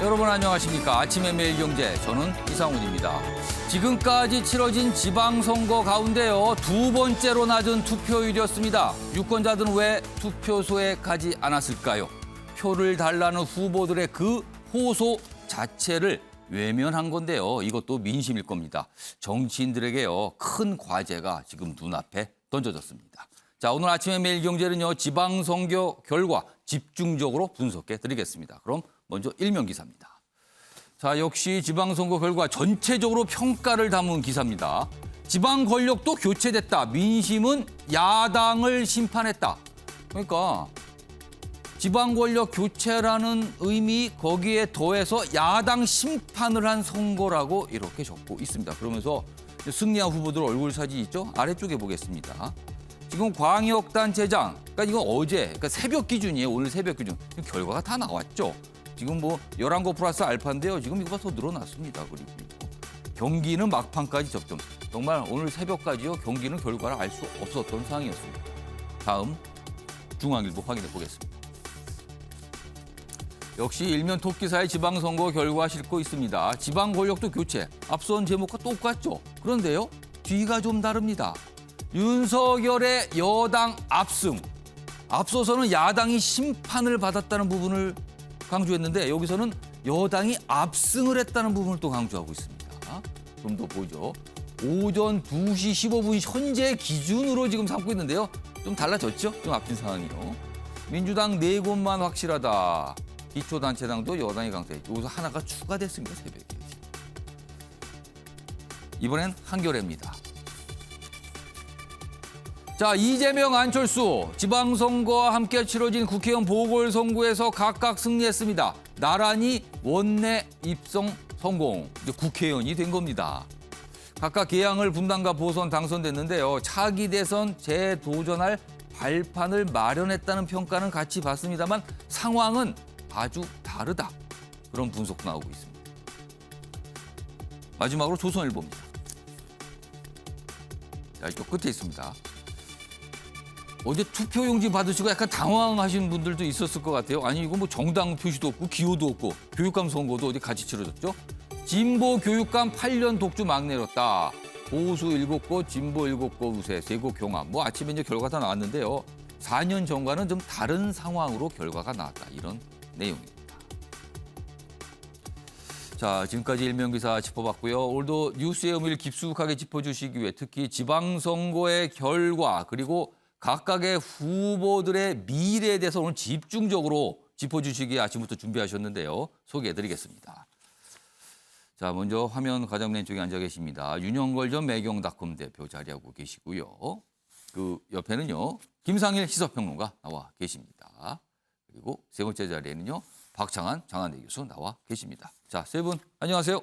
여러분 안녕하십니까. 아침의 매일경제, 저는 이상훈입니다. 지금까지 치러진 지방선거 가운데요. 두 번째로 낮은 투표율이었습니다. 유권자들은 왜 투표소에 가지 않았을까요? 표를 달라는 후보들의 그 호소 자체를 외면한 건데요. 이것도 민심일 겁니다. 정치인들에게요. 큰 과제가 지금 눈앞에 던져졌습니다. 자, 오늘 아침의 매일경제는요. 지방선거 결과 집중적으로 분석해 드리겠습니다. 그럼 먼저 일면 기사입니다. 자, 역시 지방선거 결과 전체적으로 평가를 담은 기사입니다. 지방 권력도 교체됐다. 민심은 야당을 심판했다. 그러니까 지방 권력 교체라는 의미 거기에 더해서 야당 심판을 한 선거라고 이렇게 적고 있습니다. 그러면서 승리한 후보들 얼굴 사진 있죠? 아래쪽에 보겠습니다. 지금 광역단체장, 그러니까 이건 어제, 그러니까 새벽 기준이에요. 오늘 새벽 기준. 결과가 다 나왔죠. 지금 뭐 11거 플러스 알파인데요. 지금 이거보다 더 늘어났습니다. 그리고 경기는 막판까지 접점. 정말 오늘 새벽까지요. 경기는 결과를 알 수 없었던 상황이었습니다. 다음 중앙일보 확인해 보겠습니다. 역시 일면 톱기사의 지방선거 결과 싣고 있습니다. 지방 권력도 교체. 앞선 제목과 똑같죠. 그런데요. 뒤가 좀 다릅니다. 윤석열의 여당 압승. 앞서서는 야당이 심판을 받았다는 부분을 강조했는데 여기서는 여당이 압승을 했다는 부분을 또 강조하고 있습니다. 좀 더 보죠. 오전 2시 15분 현재 기준으로 지금 삼고 있는데요. 좀 달라졌죠? 좀 앞진 상황이요. 민주당 4곳만 확실하다. 기초단체당도 여당이 강세. 여기서 하나가 추가됐습니다. 새벽에. 이번엔 한겨레입니다. 자, 이재명, 안철수 지방선거와 함께 치러진 국회의원 보궐선거에서 각각 승리했습니다. 나란히 원내 입성 성공, 이제 국회의원이 된 겁니다. 각각 개항을 분당과 보선 당선됐는데요. 차기 대선 재도전할 발판을 마련했다는 평가는 같이 받습니다만 상황은 아주 다르다. 그런 분석 나오고 있습니다. 마지막으로 조선일보입니다. 자, 이쪽 끝에 있습니다. 어제 투표용지 받으시고 약간 당황하신 분들도 있었을 것 같아요. 아니 이거 뭐 정당 표시도 없고 기호도 없고 교육감 선거도 어디 같이 치러졌죠? 진보 교육감 8년 독주 막 내렸다. 보수 7곳, 진보 7곳 우세, 3곳 경합. 뭐 아침에 이제 결과 다 나왔는데요. 4년 전과는 좀 다른 상황으로 결과가 나왔다. 이런 내용입니다. 자, 지금까지 일면기사 짚어봤고요. 오늘도 뉴스의 의미를 깊숙하게 짚어주시기 위해 특히 지방선거의 결과 그리고 각각의 후보들의 미래에 대해서 오늘 집중적으로 짚어주시기에 아침부터 준비하셨는데요. 소개해드리겠습니다. 자, 먼저 화면 가장 왼쪽에 앉아 계십니다. 윤영걸 전 매경닷컴 대표 자리하고 계시고요. 그 옆에는요. 김상일 시사평론가 나와 계십니다. 그리고 세 번째 자리에는요. 박창한 장한대 교수 나와 계십니다. 자, 세 분 안녕하세요.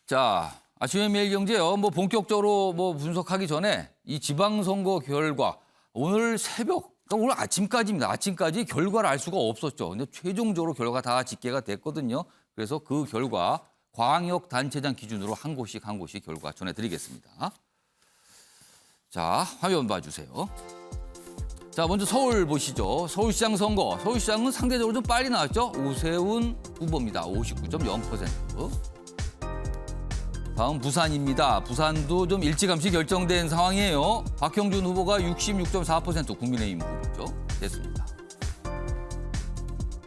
자, 아침의 매일경제요. 뭐 본격적으로 뭐 분석하기 전에 이 지방선거 결과 오늘 새벽, 그러니까 오늘 아침까지입니다. 아침까지 결과를 알 수가 없었죠. 근데 최종적으로 결과 다 집계가 됐거든요. 그래서 그 결과 광역단체장 기준으로 한 곳씩 결과 전해드리겠습니다. 자, 화면 봐주세요. 자, 먼저 서울 보시죠. 서울시장 선거. 서울시장은 상대적으로 좀 빨리 나왔죠. 오세훈 후보입니다. 59.0%. 다음 부산입니다. 부산도 좀 일찌감치 결정된 상황이에요. 박형준 후보가 66.4% 국민의힘 후보죠. 됐습니다.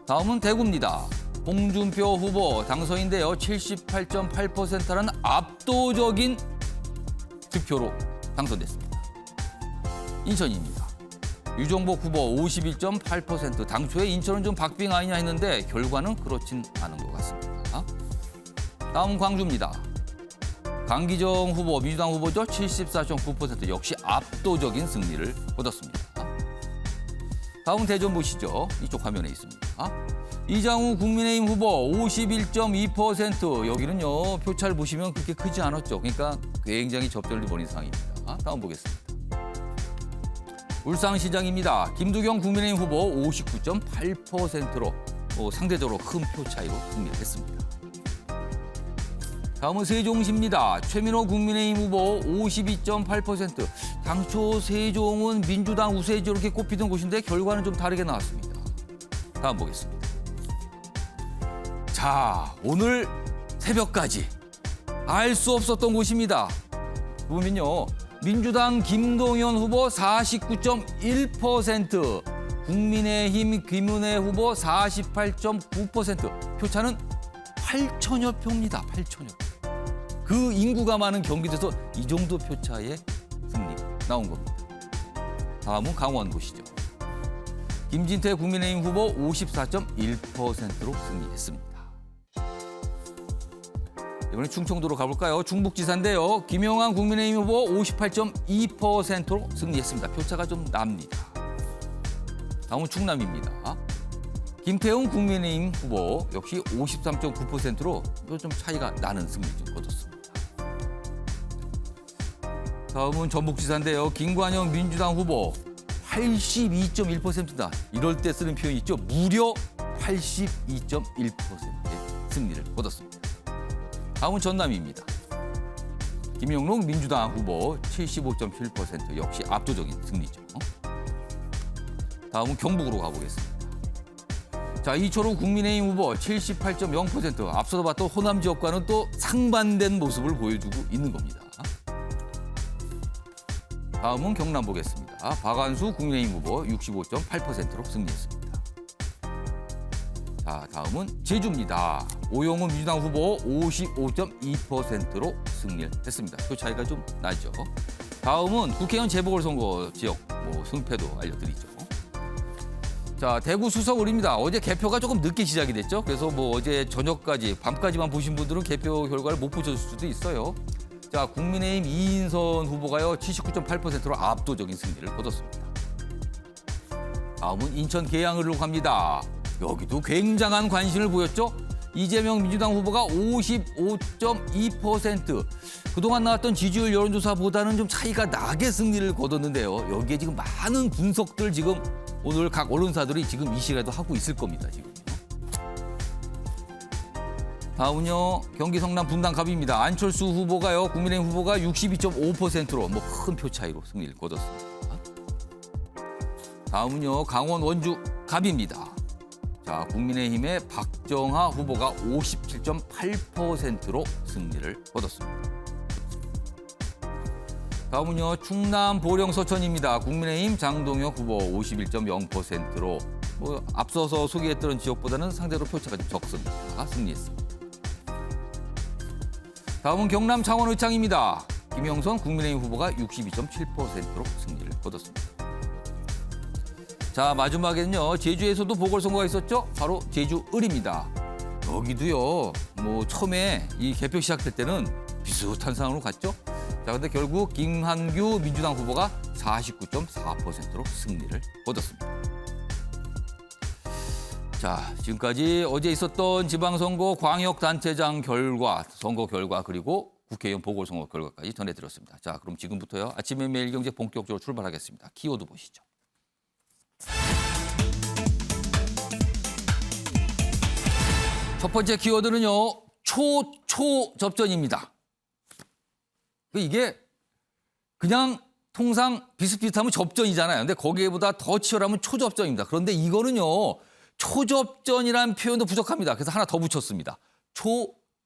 다음은 대구입니다. 홍준표 후보 당선인데요. 78.8%라는 압도적인 득표로 당선됐습니다. 인천입니다. 유정복 후보 51.8%. 당초에 인천은 좀 박빙 아니냐 했는데 결과는 그렇진 않은 것 같습니다. 다음 광주입니다. 강기정 후보, 민주당 후보죠. 74.9% 역시 압도적인 승리를 거뒀습니다. 다음 대전 보시죠. 이쪽 화면에 있습니다. 이장우 국민의힘 후보 51.2%. 여기는요. 표차를 보시면 그렇게 크지 않았죠. 그러니까 굉장히 접전을 벌인 상황입니다. 다음 보겠습니다. 울산시장입니다. 김두경 국민의힘 후보 59.8%로 상대적으로 큰 표 차이로 승리를 했습니다. 다음은 세종시입니다. 최민호 국민의힘 후보 52.8%. 당초 세종은 민주당 우세지 이렇게 꼽히던 곳인데 결과는 좀 다르게 나왔습니다. 다음 보겠습니다. 자, 오늘 새벽까지 알 수 없었던 곳입니다. 보면요, 민주당 김동연 후보 49.1%, 국민의힘 김은혜 후보 48.9%, 표차는 8천여 표입니다. 8천여 표. 그 인구가 많은 경기도에서 이 정도 표차의 승리 나온 겁니다. 다음은 강원 보시죠. 김진태 국민의힘 후보 54.1%로 승리했습니다. 이번엔 충청도로 가볼까요? 중북지사인데요. 김영환 국민의힘 후보 58.2%로 승리했습니다. 표차가 좀 납니다. 다음은 충남입니다. 김태훈 국민의힘 후보 역시 53.9%로 좀 차이가 나는 승리 좀 거뒀습니다. 다음은 전북지사인데요. 김관영 민주당 후보 82.1%입니다. 이럴 때 쓰는 표현이 있죠. 무려 82.1%의 승리를 거뒀습니다. 다음은 전남입니다. 김영록 민주당 후보 75.7% 역시 압도적인 승리죠. 다음은 경북으로 가보겠습니다. 자, 이철우 국민의힘 후보 78.0%, 앞서도 봤던 호남 지역과는 또 상반된 모습을 보여주고 있는 겁니다. 다음은 경남 보겠습니다. 박한수 국민의힘 후보 65.8%로 승리했습니다. 자, 다음은 제주입니다. 오영훈 민주당 후보 55.2%로 승리를 했습니다. 그 차이가 좀 나죠. 다음은 국회의원 재보궐선거 지역 승패도 알려드리죠. 자, 대구 수서울입니다. 어제 개표가 조금 늦게 시작이 됐죠. 그래서 어제 저녁까지, 밤까지만 보신 분들은 개표 결과를 못 보셨을 수도 있어요. 자, 국민의힘 이인선 후보가요 79.8%로 압도적인 승리를 거뒀습니다. 다음은 인천 계양을로 갑니다. 여기도 굉장한 관심을 보였죠. 이재명 민주당 후보가 55.2%. 그동안 나왔던 지지율 여론조사보다는 좀 차이가 나게 승리를 거뒀는데요. 여기에 지금 많은 분석들 지금 오늘 각 언론사들이 지금 이 시간에도 하고 있을 겁니다. 지금. 다음은요, 경기 성남 분당갑입니다. 안철수 후보가요, 국민의힘 후보가 62.5%로 큰 표 차이로 승리를 거뒀습니다. 다음은요, 강원 원주 갑입니다. 자, 국민의힘의 박정하 후보가 57.8%로 승리를 거뒀습니다. 다음은요, 충남 보령 서천입니다. 국민의힘 장동혁 후보 51.0%로 앞서서 소개했던 지역보다는 상대로 표차가 좀 적습니다. 승리했습니다. 다음은 경남 창원 의창입니다. 김영선 국민의힘 후보가 62.7%로 승리를 거뒀습니다. 자, 마지막에는요, 제주에서도 보궐선거가 있었죠. 바로 제주 을입니다. 여기도요, 처음에 이 개표 시작될 때는 비슷한 상황으로 갔죠. 자, 근데 결국 김한규 민주당 후보가 49.4%로 승리를 거뒀습니다. 자, 지금까지 어제 있었던 지방선거 광역단체장 결과, 선거 결과, 그리고 국회의원 보궐선거 결과까지 전해드렸습니다. 자, 그럼 지금부터요, 아침의 매일경제 본격적으로 출발하겠습니다. 키워드 보시죠. 첫 번째 키워드는요, 초접전입니다. 이게 그냥 통상 비슷비슷하면 접전이잖아요. 근데 거기에보다 더 치열하면 초접전입니다. 그런데 이거는요, 초접전이라는 표현도 부족합니다. 그래서 하나 더 붙였습니다.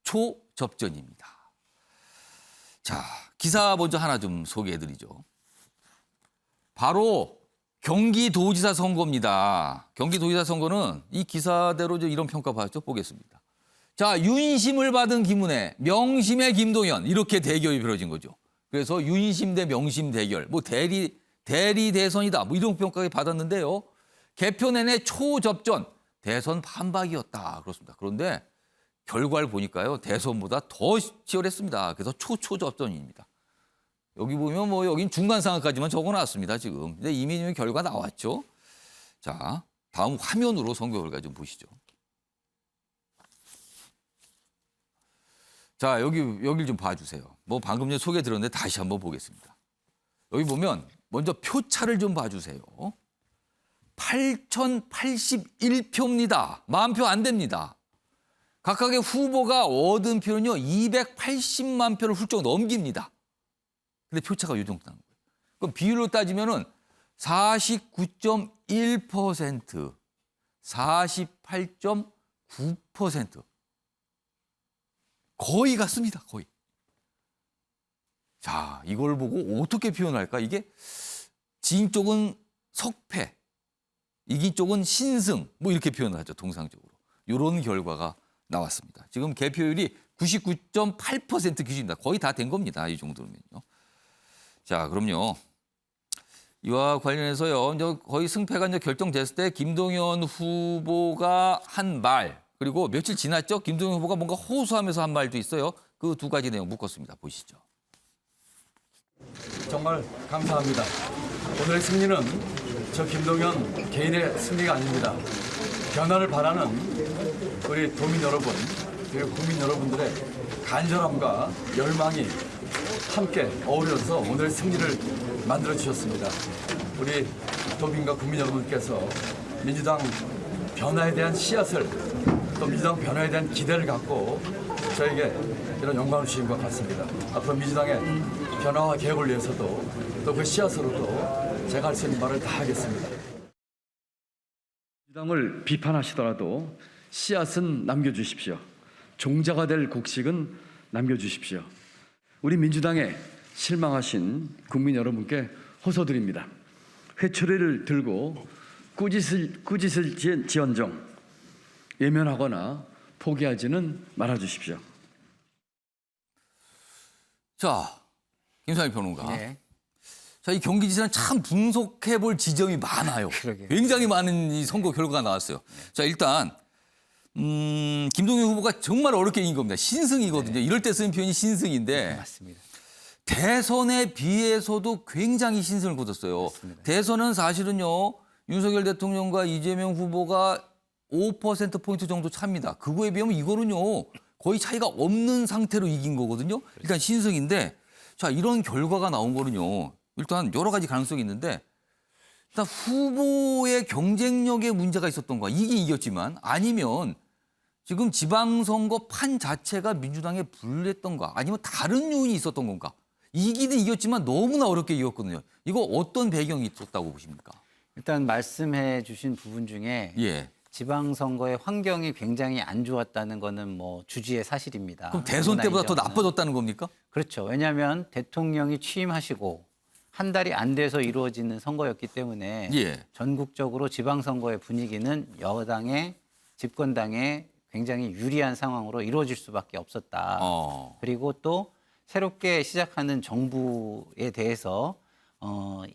초접전입니다. 자, 기사 먼저 하나 좀 소개해드리죠. 바로 경기도지사 선거입니다. 경기도지사 선거는 이 기사대로 이런 평가 받았죠. 보겠습니다. 자, 윤심을 받은 김은혜, 명심의 김동연, 이렇게 대결이 벌어진 거죠. 그래서 윤심 대 명심 대결, 대리 대선이다, 이런 평가를 받았는데요. 개표 내내 초접전, 대선 반박이었다, 그렇습니다. 그런데 결과를 보니까요, 대선보다 더 치열했습니다. 그래서 초접전입니다. 여기 보면 여긴 중간 상황까지만 적어놨습니다, 지금. 근데 이미 결과 나왔죠. 자, 다음 화면으로 선거 결과 좀 보시죠. 자, 여기를 좀 봐주세요. 방금 전에 소개 들었는데 다시 한번 보겠습니다. 여기 보면 먼저 표차를 좀 봐주세요. 8,081표입니다. 10,000표 안 됩니다. 각각의 후보가 얻은 표는요, 280만 표를 훌쩍 넘깁니다. 근데 표차가 이 정도 나는 거예요. 그럼 비율로 따지면은 49.1%, 48.9%. 거의 같습니다. 거의. 자, 이걸 보고 어떻게 표현할까? 이게 진 쪽은 석패, 이긴 쪽은 신승, 뭐 이렇게 표현을 하죠. 통상적으로. 이런 결과가 나왔습니다. 지금 개표율이 99.8% 기준입니다. 거의 다 된 겁니다. 이 정도면요. 자, 그럼요. 이와 관련해서요. 이제 거의 승패가 이제 결정됐을 때 김동연 후보가 한 말, 그리고 며칠 지났죠. 김동연 후보가 뭔가 호소하면서 한 말도 있어요. 그 두 가지 내용 묶었습니다. 보시죠. 정말 감사합니다. 오늘의 승리는 저 김동연 개인의 승리가 아닙니다. 변화를 바라는 우리 도민 여러분, 그리고 국민 여러분들의 간절함과 열망이 함께 어우러져서 오늘의 승리를 만들어 주셨습니다. 우리 도민과 국민 여러분께서 민주당 변화에 대한 씨앗을, 또 민주당 변화에 대한 기대를 갖고 저에게 이런 영광을 주신 것 같습니다. 앞으로 민주당의 변화와 개혁을 위해서도 또 그 씨앗으로도 제가 할 수 있는 말을 다 하겠습니다. 민주당을 비판하시더라도 씨앗은 남겨주십시오. 종자가 될 곡식은 남겨주십시오. 우리 민주당에 실망하신 국민 여러분께 호소드립니다. 회초리를 들고 꾸짖을 지언정 예면하거나 포기하지는 말아주십시오. 자, 김상일 평론가. 네. 자, 이 경기지사는 참 분석해 볼 지점이 많아요. 그러게요. 굉장히 많은 이 선거 결과가 나왔어요. 자, 일단 김동연 후보가 정말 어렵게 이긴 겁니다. 신승이거든요. 이럴 때 쓰는 표현이 신승인데 맞습니다. 대선에 비해서도 굉장히 신승을 거뒀어요. 맞습니다. 대선은 사실은요. 윤석열 대통령과 이재명 후보가 5%포인트 정도 차입니다. 그거에 비하면 이거는요. 거의 차이가 없는 상태로 이긴 거거든요. 일단 신승인데 자, 이런 결과가 나온 거는요. 일단 여러 가지 가능성이 있는데 일단 후보의 경쟁력에 문제가 있었던 거야. 이긴 이겼지만 아니면 지금 지방선거 판 자체가 민주당에 불리했던가 아니면 다른 요인이 있었던 건가. 이기는 이겼지만 너무나 어렵게 이겼거든요. 이거 어떤 배경이 있었다고 보십니까? 일단 말씀해 주신 부분 중에 예. 지방선거의 환경이 굉장히 안 좋았다는 거는 뭐 주지의 사실입니다. 그럼 대선 누구나 때보다 더 인정하는. 나빠졌다는 겁니까? 그렇죠. 왜냐하면 대통령이 취임하시고 한 달이 안 돼서 이루어지는 선거였기 때문에 예. 전국적으로 지방선거의 분위기는 여당의 집권당에 굉장히 유리한 상황으로 이루어질 수밖에 없었다. 그리고 또 새롭게 시작하는 정부에 대해서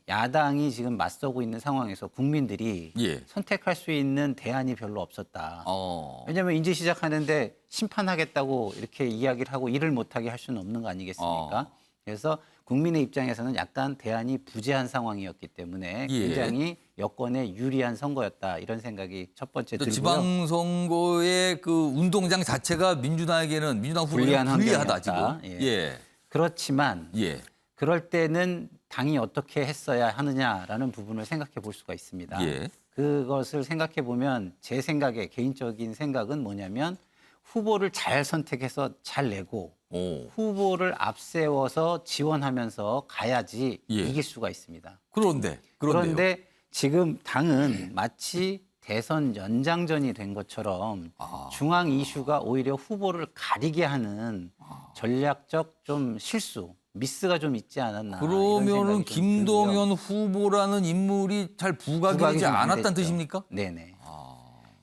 야당이 지금 맞서고 있는 상황에서 국민들이 예. 선택할 수 있는 대안이 별로 없었다. 어. 왜냐하면 이제 시작하는데 심판하겠다고 이렇게 이야기를 하고 일을 못하게 할 수는 없는 거 아니겠습니까? 그래서 국민의 입장에서는 약간 대안이 부재한 상황이었기 때문에 예. 굉장히 여권에 유리한 선거였다. 이런 생각이 첫 번째 또 들고요. 지방선거의 그 운동장 자체가 민주당 불리한 후보에는 불리하다 환경이었다. 지금. 예. 예. 그렇지만 예. 그럴 때는 당이 어떻게 했어야 하느냐라는 부분을 생각해 볼 수가 있습니다. 예. 그것을 생각해 보면 제 생각에 개인적인 생각은 뭐냐면 후보를 잘 선택해서 잘 내고 오. 후보를 앞세워서 지원하면서 가야지 예. 이길 수가 있습니다. 그런데요. 그런데 지금 당은 마치 대선 연장전이 된 것처럼 중앙 이슈가 오히려 후보를 가리게 하는 전략적 좀 실수, 미스가 좀 있지 않았나. 이런 그러면은 생각이 좀 들고요. 김동연 후보라는 인물이 잘 부각이 부각이 되지 좀 안 않았다는 됐죠. 뜻입니까? 네네.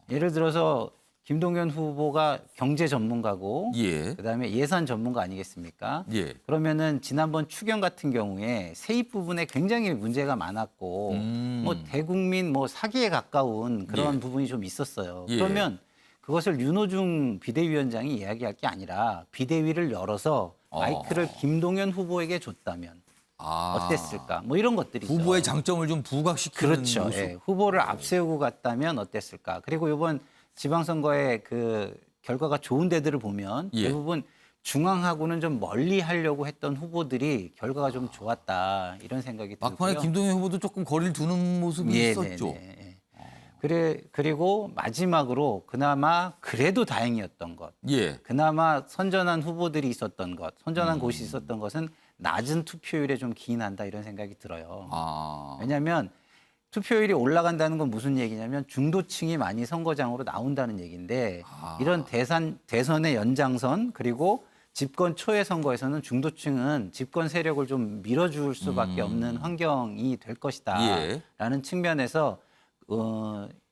예를 들어서 김동연 후보가 경제 전문가고 예. 그다음에 예산 전문가 아니겠습니까? 예. 그러면은 지난번 추경 같은 경우에 세입 부분에 굉장히 문제가 많았고 뭐 대국민 뭐 사기에 가까운 그런 예. 부분이 좀 있었어요. 예. 그러면 그것을 윤호중 비대위원장이 이야기할 게 아니라 비대위를 열어서 마이크를 김동연 후보에게 줬다면 어땠을까? 뭐 이런 것들이 후보의 있죠. 장점을 좀 부각시키는 그렇죠. 모습. 예, 후보를 앞세우고 갔다면 어땠을까? 그리고 이번 지방선거의 그 결과가 좋은 데들을 보면 예. 대부분 중앙하고는 좀 멀리 하려고 했던 후보들이 결과가 좀 좋았다 이런 생각이 들고요. 막판에 김동연 후보도 조금 거리를 두는 모습이 예, 있었죠. 네, 네. 그리고 마지막으로 그나마 그래도 다행이었던 것. 예. 그나마 선전한 후보들이 있었던 것, 선전한 곳이 있었던 것은 낮은 투표율에 좀 기인한다 이런 생각이 들어요. 아. 왜냐하면 투표율이 올라간다는 건 무슨 얘기냐면 중도층이 많이 선거장으로 나온다는 얘기인데 이런 대선의 연장선 그리고 집권 초의 선거에서는 중도층은 집권 세력을 좀 밀어줄 수밖에 없는 환경이 될 것이다라는 측면에서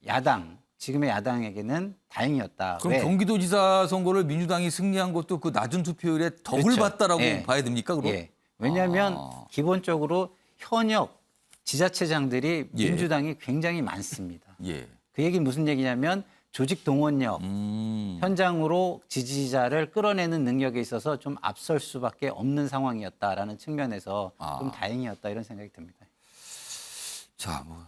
야당 지금의 야당에게는 다행이었다. 그럼 왜? 경기도지사 선거를 민주당이 승리한 것도 그 낮은 투표율에 덕을 그렇죠. 봤다라고 예. 봐야 됩니까? 그럼? 예. 왜냐하면 기본적으로 현역 지자체장들이 예. 민주당이 굉장히 많습니다. 예. 그 얘기는 무슨 얘기냐면 조직 동원력, 현장으로 지지자를 끌어내는 능력에 있어서 좀 앞설 수밖에 없는 상황이었다라는 측면에서 좀 다행이었다 이런 생각이 듭니다. 자, 뭐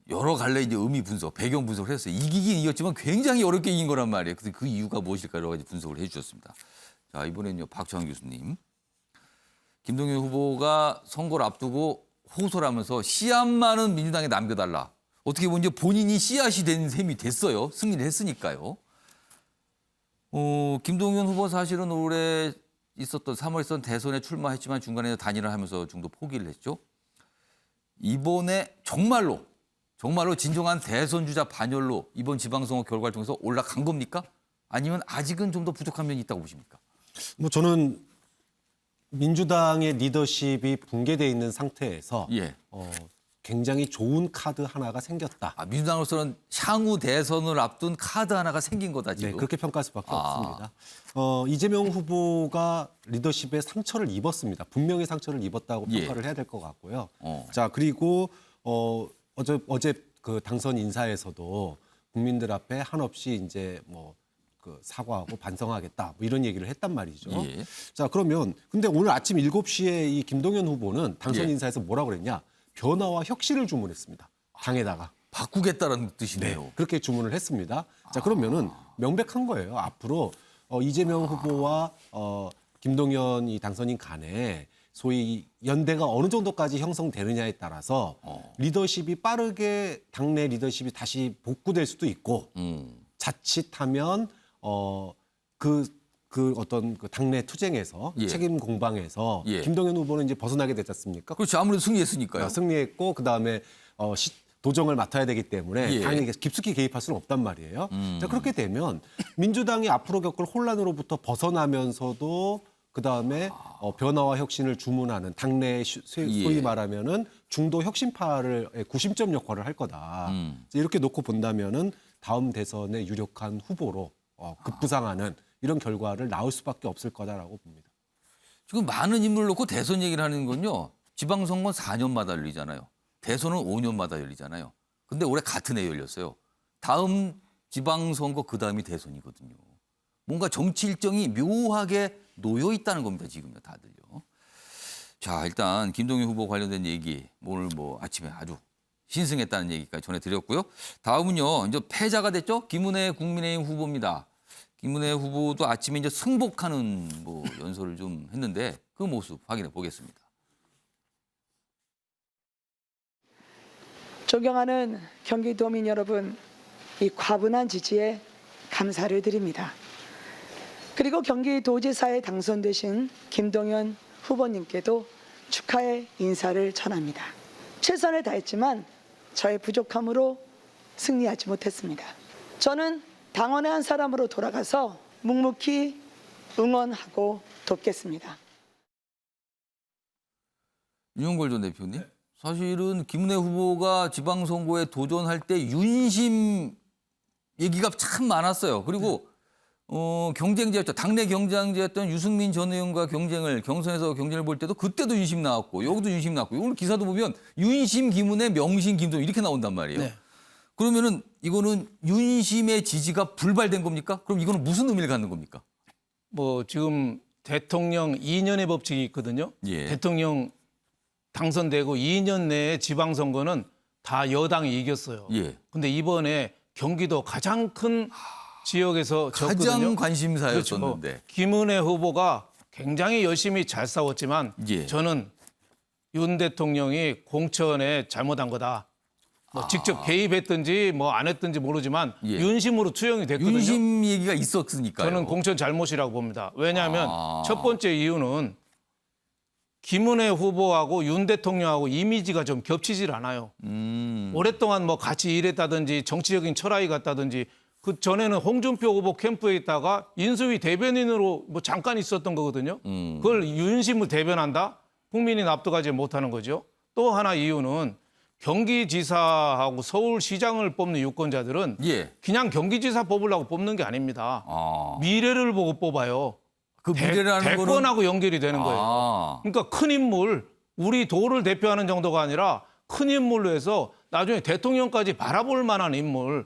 여러 갈래 이제 의미 분석, 배경 분석을 했어요. 이기긴 이겼지만 굉장히 어렵게 이긴 거란 말이에요. 그래서 그 이유가 무엇일까 여러 가지 분석을 해주셨습니다. 자, 이번에는요 박주환 교수님, 김동연 후보가 선거를 앞두고 호소를 하면서 씨앗 많은 민주당에 남겨달라. 어떻게 보면 이제 본인이 씨앗이 된 셈이 됐어요. 승리를 했으니까요. 김동연 후보 사실은 올해 있었던 3월에 있었던 대선에 출마했지만 중간에 단일화 하면서 중도 포기를 했죠. 이번에 정말로 진정한 대선주자 반열로 이번 지방선거 결과를 통해서 올라간 겁니까? 아니면 아직은 좀 더 부족한 면이 있다고 보십니까? 뭐 저는 민주당의 리더십이 붕괴돼 있는 상태에서 예. 굉장히 좋은 카드 하나가 생겼다. 민주당으로서는 향후 대선을 앞둔 카드 하나가 생긴 거다 지금. 네, 그렇게 평가할 수밖에 없습니다. 이재명 후보가 리더십에 상처를 입었습니다. 분명히 상처를 입었다고 예. 평가를 해야 될 것 같고요. 어. 자, 그리고 어제 그 당선 인사에서도 국민들 앞에 한없이 이제 뭐 그 사과하고 반성하겠다 뭐 이런 얘기를 했단 말이죠. 예. 자, 그러면 근데 오늘 아침 7시에 이 김동연 후보는 당선 예. 인사에서 뭐라고 그랬냐? 변화와 혁신을 주문했습니다. 당에다가. 바꾸겠다라는 뜻이네요. 그렇게 주문을 했습니다. 자, 그러면은 명백한 거예요. 앞으로 이재명 후보와 김동연 이 당선인 간에 소위 연대가 어느 정도까지 형성되느냐에 따라서 리더십이 빠르게 당내 리더십이 다시 복구될 수도 있고 자칫하면 그 어떤 그 당내 투쟁에서 예. 책임 공방에서 예. 김동연 후보는 이제 벗어나게 됐지 않습니까? 그렇죠. 아무래도 승리했으니까요. 승리했고 그다음에 도정을 맡아야 되기 때문에 예. 당에 깊숙이 개입할 수는 없단 말이에요. 자, 그렇게 되면 민주당이 앞으로 겪을 혼란으로부터 벗어나면서도 그다음에 변화와 혁신을 주문하는 당내 소위 말하면은 중도 혁신파를 구심점 역할을 할 거다. 이렇게 놓고 본다면은 다음 대선의 유력한 후보로 급부상하는 이런 결과를 낳을 수밖에 없을 거다라고 봅니다. 지금 많은 인물을 놓고 대선 얘기를 하는 건요. 지방선거는 4년마다 열리잖아요. 대선은 5년마다 열리잖아요. 근데 올해 같은 해에 열렸어요. 다음 지방선거 그다음이 대선이거든요. 뭔가 정치 일정이 묘하게 놓여 있다는 겁니다. 지금요 다들요. 자, 일단 김동연 후보 관련된 얘기 오늘 뭐 아침에 아주 신승했다는 얘기까지 전해드렸고요. 다음은요. 이제 패자가 됐죠. 김은혜 국민의힘 후보입니다. 김은혜 후보도 아침에 이제 승복하는 뭐 연설을 좀 했는데 그 모습 확인해 보겠습니다. 존경하는 경기도민 여러분, 이 과분한 지지에 감사를 드립니다. 그리고 경기도지사에 당선되신 김동연 후보님께도 축하의 인사를 전합니다. 최선을 다했지만 저의 부족함으로 승리하지 못했습니다. 저는 당원의 한 사람으로 돌아가서 묵묵히 응원하고 돕겠습니다. 윤용걸 전 대표님, 사실은 김은혜 후보가 지방선거에 도전할 때 윤심 얘기가 참 많았어요. 그리고 경쟁자였죠. 당내 경쟁자였던 유승민 전 의원과 경선에서 경쟁을 볼 때도 그때도 윤심 나왔고 여기도 윤심 나왔고 오늘 기사도 보면 윤심 김은혜 명심 김동연 이렇게 나온단 말이에요. 네. 그러면은 이거는 윤심의 지지가 불발된 겁니까? 그럼 이거는 무슨 의미를 갖는 겁니까? 뭐 지금 대통령 2년의 법칙이 있거든요. 예. 대통령 당선되고 2년 내에 지방선거는 다 여당이 이겼어요. 예. 근데 이번에 경기도 가장 큰 지역에서 가장 졌거든요. 관심사였었는데. 그렇죠. 김은혜 후보가 굉장히 열심히 잘 싸웠지만 예. 저는 윤 대통령이 공천에 잘못한 거다. 뭐 직접 개입했든지 뭐 안 했든지 모르지만 예. 윤심으로 투영이 됐거든요. 윤심 얘기가 있었으니까요. 저는 공천 잘못이라고 봅니다. 왜냐하면 첫 번째 이유는 김은혜 후보하고 윤 대통령하고 이미지가 좀 겹치질 않아요. 오랫동안 뭐 같이 일했다든지 정치적인 철학이 같다든지 그 전에는 홍준표 후보 캠프에 있다가 인수위 대변인으로 뭐 잠깐 있었던 거거든요. 그걸 윤심을 대변한다? 국민이 납득하지 못하는 거죠. 또 하나 이유는 경기지사하고 서울시장을 뽑는 유권자들은 예. 그냥 경기지사 뽑으려고 뽑는 게 아닙니다. 아. 미래를 보고 뽑아요. 그 미래라는 거는 대권하고 연결이 되는 거예요. 아. 그러니까 큰 인물, 우리 도를 대표하는 정도가 아니라 큰 인물로 해서 나중에 대통령까지 바라볼 만한 인물.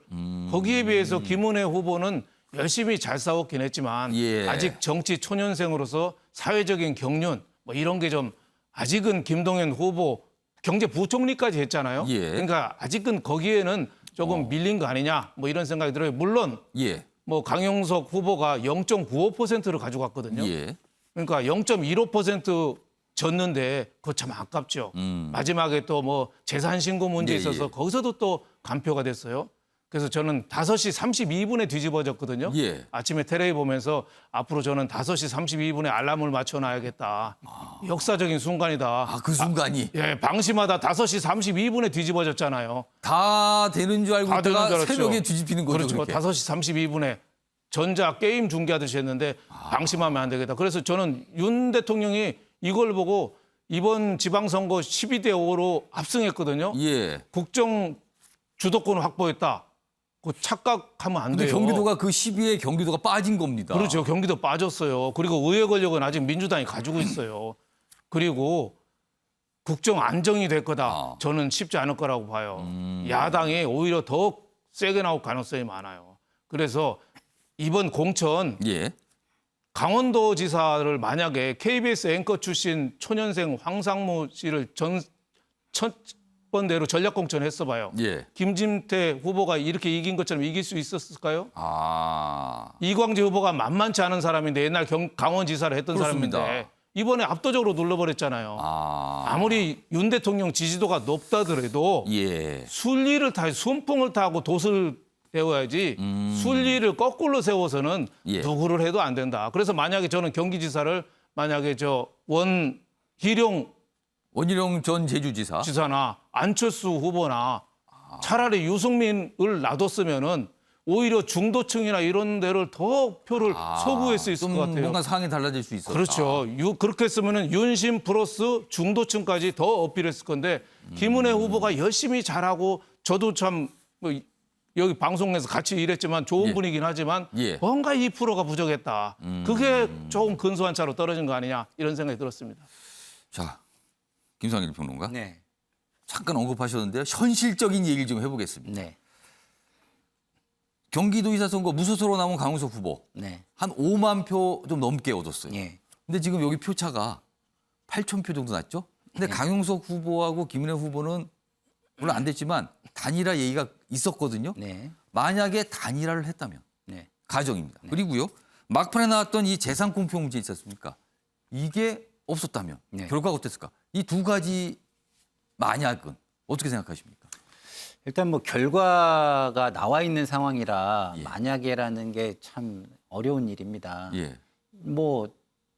거기에 비해서 김은혜 후보는 열심히 잘 싸웠긴 했지만 예. 아직 정치 초년생으로서 사회적인 경륜 뭐 이런 게 좀 아직은 김동연 후보 경제부총리까지 했잖아요. 예. 그러니까 아직은 거기에는 조금 밀린 거 아니냐 뭐 이런 생각이 들어요. 물론 예. 뭐 강용석 후보가 0.95%를 가져갔거든요. 예. 그러니까 0.15% 졌는데 그거 참 아깝죠. 마지막에 또 뭐 재산 신고 문제 예, 있어서 예. 거기서도 또 간표가 됐어요. 그래서 저는 5시 32분에 뒤집어졌거든요. 예. 아침에 텔레비 보면서 앞으로 저는 5시 32분에 알람을 맞춰놔야겠다. 역사적인 순간이다. 아, 그 순간이 예, 방심하다 5시 32분에 뒤집어졌잖아요. 다 되는 줄 알고 다 되는 있다가 줄 알았죠. 새벽에 뒤집히는 거죠. 그렇죠. 그렇게. 5시 32분에 전자 게임 중계하듯이 했는데 방심하면 안 되겠다. 그래서 저는 윤 대통령이 이걸 보고 이번 지방선거 12대 5로 압승했거든요. 예. 국정 주도권을 확보했다. 그 착각하면 안 근데 돼요. 경기도가 그 12에 경기도가 빠진 겁니다. 그렇죠. 경기도 빠졌어요. 그리고 의회 권력은 아직 민주당이 가지고 있어요. 그리고 국정 안정이 될 거다. 저는 쉽지 않을 거라고 봐요. 야당이 오히려 더 세게 나올 가능성이 많아요. 그래서 이번 공천 예. 강원도지사를 만약에 KBS 앵커 출신 초년생 황상무 씨를 첫 번대로 전략 공천했어 봐요. 예. 김진태 후보가 이렇게 이긴 것처럼 이길 수 있었을까요? 아. 이광재 후보가 만만치 않은 사람인데 옛날 강원지사를 했던 그렇습니다. 사람인데 이번에 압도적으로 눌러버렸잖아요. 아. 아무리 윤 대통령 지지도가 높다더라도 예. 순리를 순풍을 타고 돛을 세워야지 순리를 거꾸로 세워서는 예. 누구를 해도 안 된다. 그래서 만약에 저는 경기지사를 만약에 저 원희룡 원희룡 전 제주지사. 지사나 안철수 후보나 차라리 유승민을 놔뒀으면은 오히려 중도층이나 이런 데를 더 표를 소구할 수 있을 좀 것 같아요. 뭔가 상황이 달라질 수 있었다. 그렇죠. 그렇게 했으면은 윤심 플러스 중도층까지 더 어필했을 건데 김은혜 후보가 열심히 잘하고 저도 참 뭐 여기 방송에서 같이 일했지만 좋은 예. 분이긴 하지만 예. 뭔가 2%가 부족했다. 그게 조금 근소한 차로 떨어진 거 아니냐 이런 생각이 들었습니다. 자, 김상일 평론가. 네. 잠깐 언급하셨는데요. 현실적인 얘기를 좀 해보겠습니다. 네. 경기도의사 선거 무소속으로 나온 강훈석 후보 네. 한 5만 표 좀 넘게 얻었어요. 예. 근데 지금 여기 표차가 8천 표 정도 났죠? 근데 강용석 후보하고 김은혜 후보는 물론 안 됐지만 단일화 얘기가 있었거든요. 네. 만약에 단일화를 했다면 네. 가정입니다. 그리고요. 막판에 나왔던 이 재산 공표 문제 있지 않습니까? 이게 없었다면 네. 결과가 어땠을까? 이 두 가지 만약은 어떻게 생각하십니까? 일단 뭐 결과가 나와 있는 상황이라 예. 만약에라는 게 참 어려운 일입니다. 예. 뭐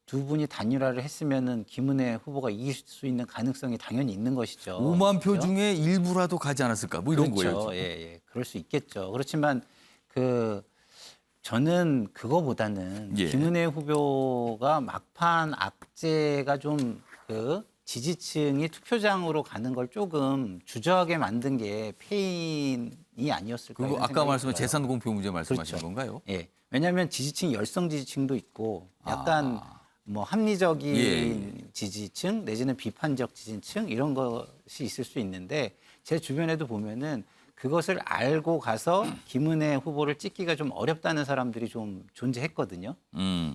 두 분이 단일화를 했으면은 김은혜 후보가 이길 수 있는 가능성이 당연히 있는 것이죠. 5만 표 그렇죠? 중에 일부라도 가지 않았을까? 뭐 이런 그렇죠. 거예요. 지금. 예, 예. 그럴 수 있겠죠. 그렇지만 저는 그거보다는 예. 김은혜 후보가 막판 악재가 좀 지지층이 투표장으로 가는 걸 조금 주저하게 만든 게 패인이 아니었을까. 그리고 이런 아까 생각이 말씀한 들어요. 재산 공표 문제 말씀하신 그렇죠. 건가요? 예. 왜냐하면 지지층이 열성 지지층도 있고 약간 뭐 합리적인 예. 지지층 내지는 비판적 지지층 이런 것이 있을 수 있는데 제 주변에도 보면은 그것을 알고 가서 김은혜 후보를 찍기가 좀 어렵다는 사람들이 좀 존재했거든요.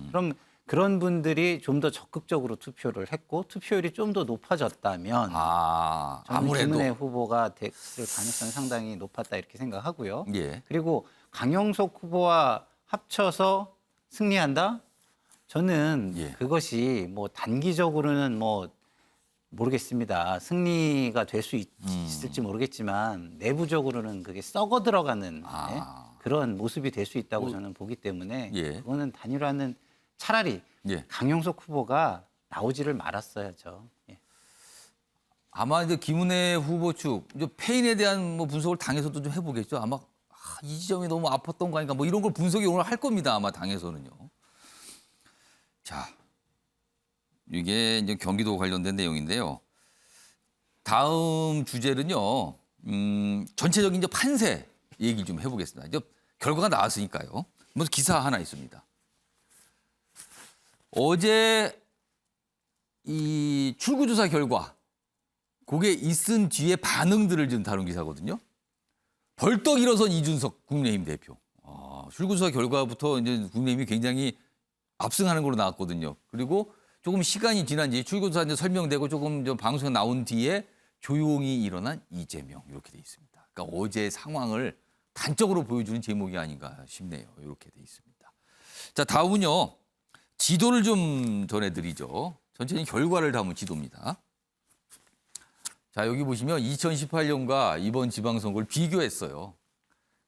그럼 그런 분들이 좀 더 적극적으로 투표를 했고 투표율이 좀 더 높아졌다면 저는 아무래도 김은혜 후보가 됐을 가능성이 상당히 높았다 이렇게 생각하고요. 예. 그리고 강용석 후보와 합쳐서 승리한다? 저는 예. 그것이 뭐 단기적으로는 뭐 모르겠습니다. 승리가 될 수 있을지 모르겠지만 내부적으로는 그게 썩어 들어가는 그런 모습이 될 수 있다고 저는 보기 때문에 예. 그거는 단일화는 차라리 예. 강용석 후보가 나오지를 말았어야죠. 예. 아마 이제 김은혜 후보 측 이제 패인에 대한 뭐 분석을 당에서도 좀 해보겠죠. 아마 이 지점이 너무 아팠던 거 아닌가 뭐 이런 걸 분석이 오늘 할 겁니다. 아마 당에서는요. 자, 이게 이제 경기도 관련된 내용인데요. 다음 주제는요. 전체적인 이제 판세 얘기 좀 해보겠습니다. 이제 결과가 나왔으니까요. 먼저 기사 하나 있습니다. 어제 이 출구조사 결과 그게 있은 뒤에 반응들을 좀 다룬 기사거든요. 벌떡 일어선 이준석 국민의힘 대표. 출구조사 결과부터 이제 국민의힘이 굉장히 압승하는 걸로 나왔거든요. 그리고 조금 시간이 지난 뒤에 출구조사 이제 설명되고 조금 좀 방송에 나온 뒤에 조용히 일어난 이재명 이렇게 돼 있습니다. 그러니까 어제 상황을 단적으로 보여주는 제목이 아닌가 싶네요. 이렇게 돼 있습니다. 자, 다음은요. 지도를 좀 전해드리죠. 전체적인 결과를 담은 지도입니다. 자, 여기 보시면 2018년과 이번 지방선거를 비교했어요.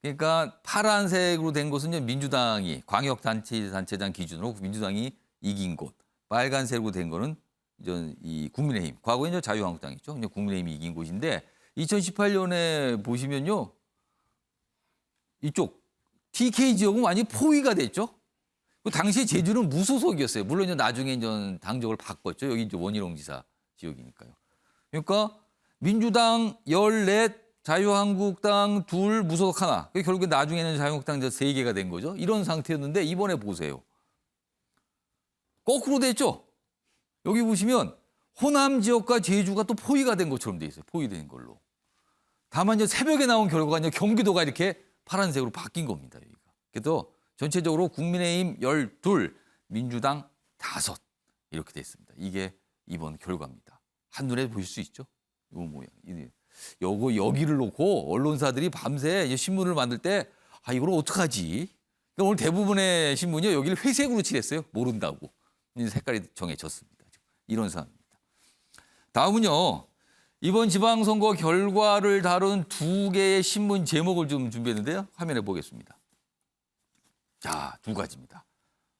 그러니까 파란색으로 된 곳은 민주당이 광역단체장 기준으로 민주당이 이긴 곳, 빨간색으로 된 거는 이제 이 국민의힘, 과거에 이제 자유한국당이죠. 이제 국민의힘이 이긴 곳인데 2018년에 보시면요, 이쪽 TK 지역은 완전히 포위가 됐죠. 그 당시 제주는 무소속이었어요. 물론 이제 나중에 이제 당적을 바꿨죠. 여기 이제 원희룡 지사 지역이니까요. 그러니까 민주당 14, 자유한국당 2, 무소속 하나. 결국에 나중에는 자유한국당 3개가 된 거죠. 이런 상태였는데 이번에 보세요. 거꾸로 됐죠. 여기 보시면 호남 지역과 제주가 또 포위가 된 것처럼 돼 있어요. 포위된 걸로. 다만 이제 새벽에 나온 결과가 이제 경기도가 이렇게 파란색으로 바뀐 겁니다. 여기가. 그래서 전체적으로 국민의힘 12, 민주당 5 이렇게 돼 있습니다. 이게 이번 결과입니다. 한눈에 보실 수 있죠? 이 모양. 여기를 놓고 언론사들이 밤새 이제 신문을 만들 때 이걸 어떡하지? 그러니까 오늘 대부분의 신문이 여기를 회색으로 칠했어요. 모른다고. 색깔이 정해졌습니다. 이런 상황입니다. 다음은요. 이번 지방선거 결과를 다룬 2개의 신문 제목을 좀 준비했는데요. 화면에 보겠습니다. 자, 2가지입니다.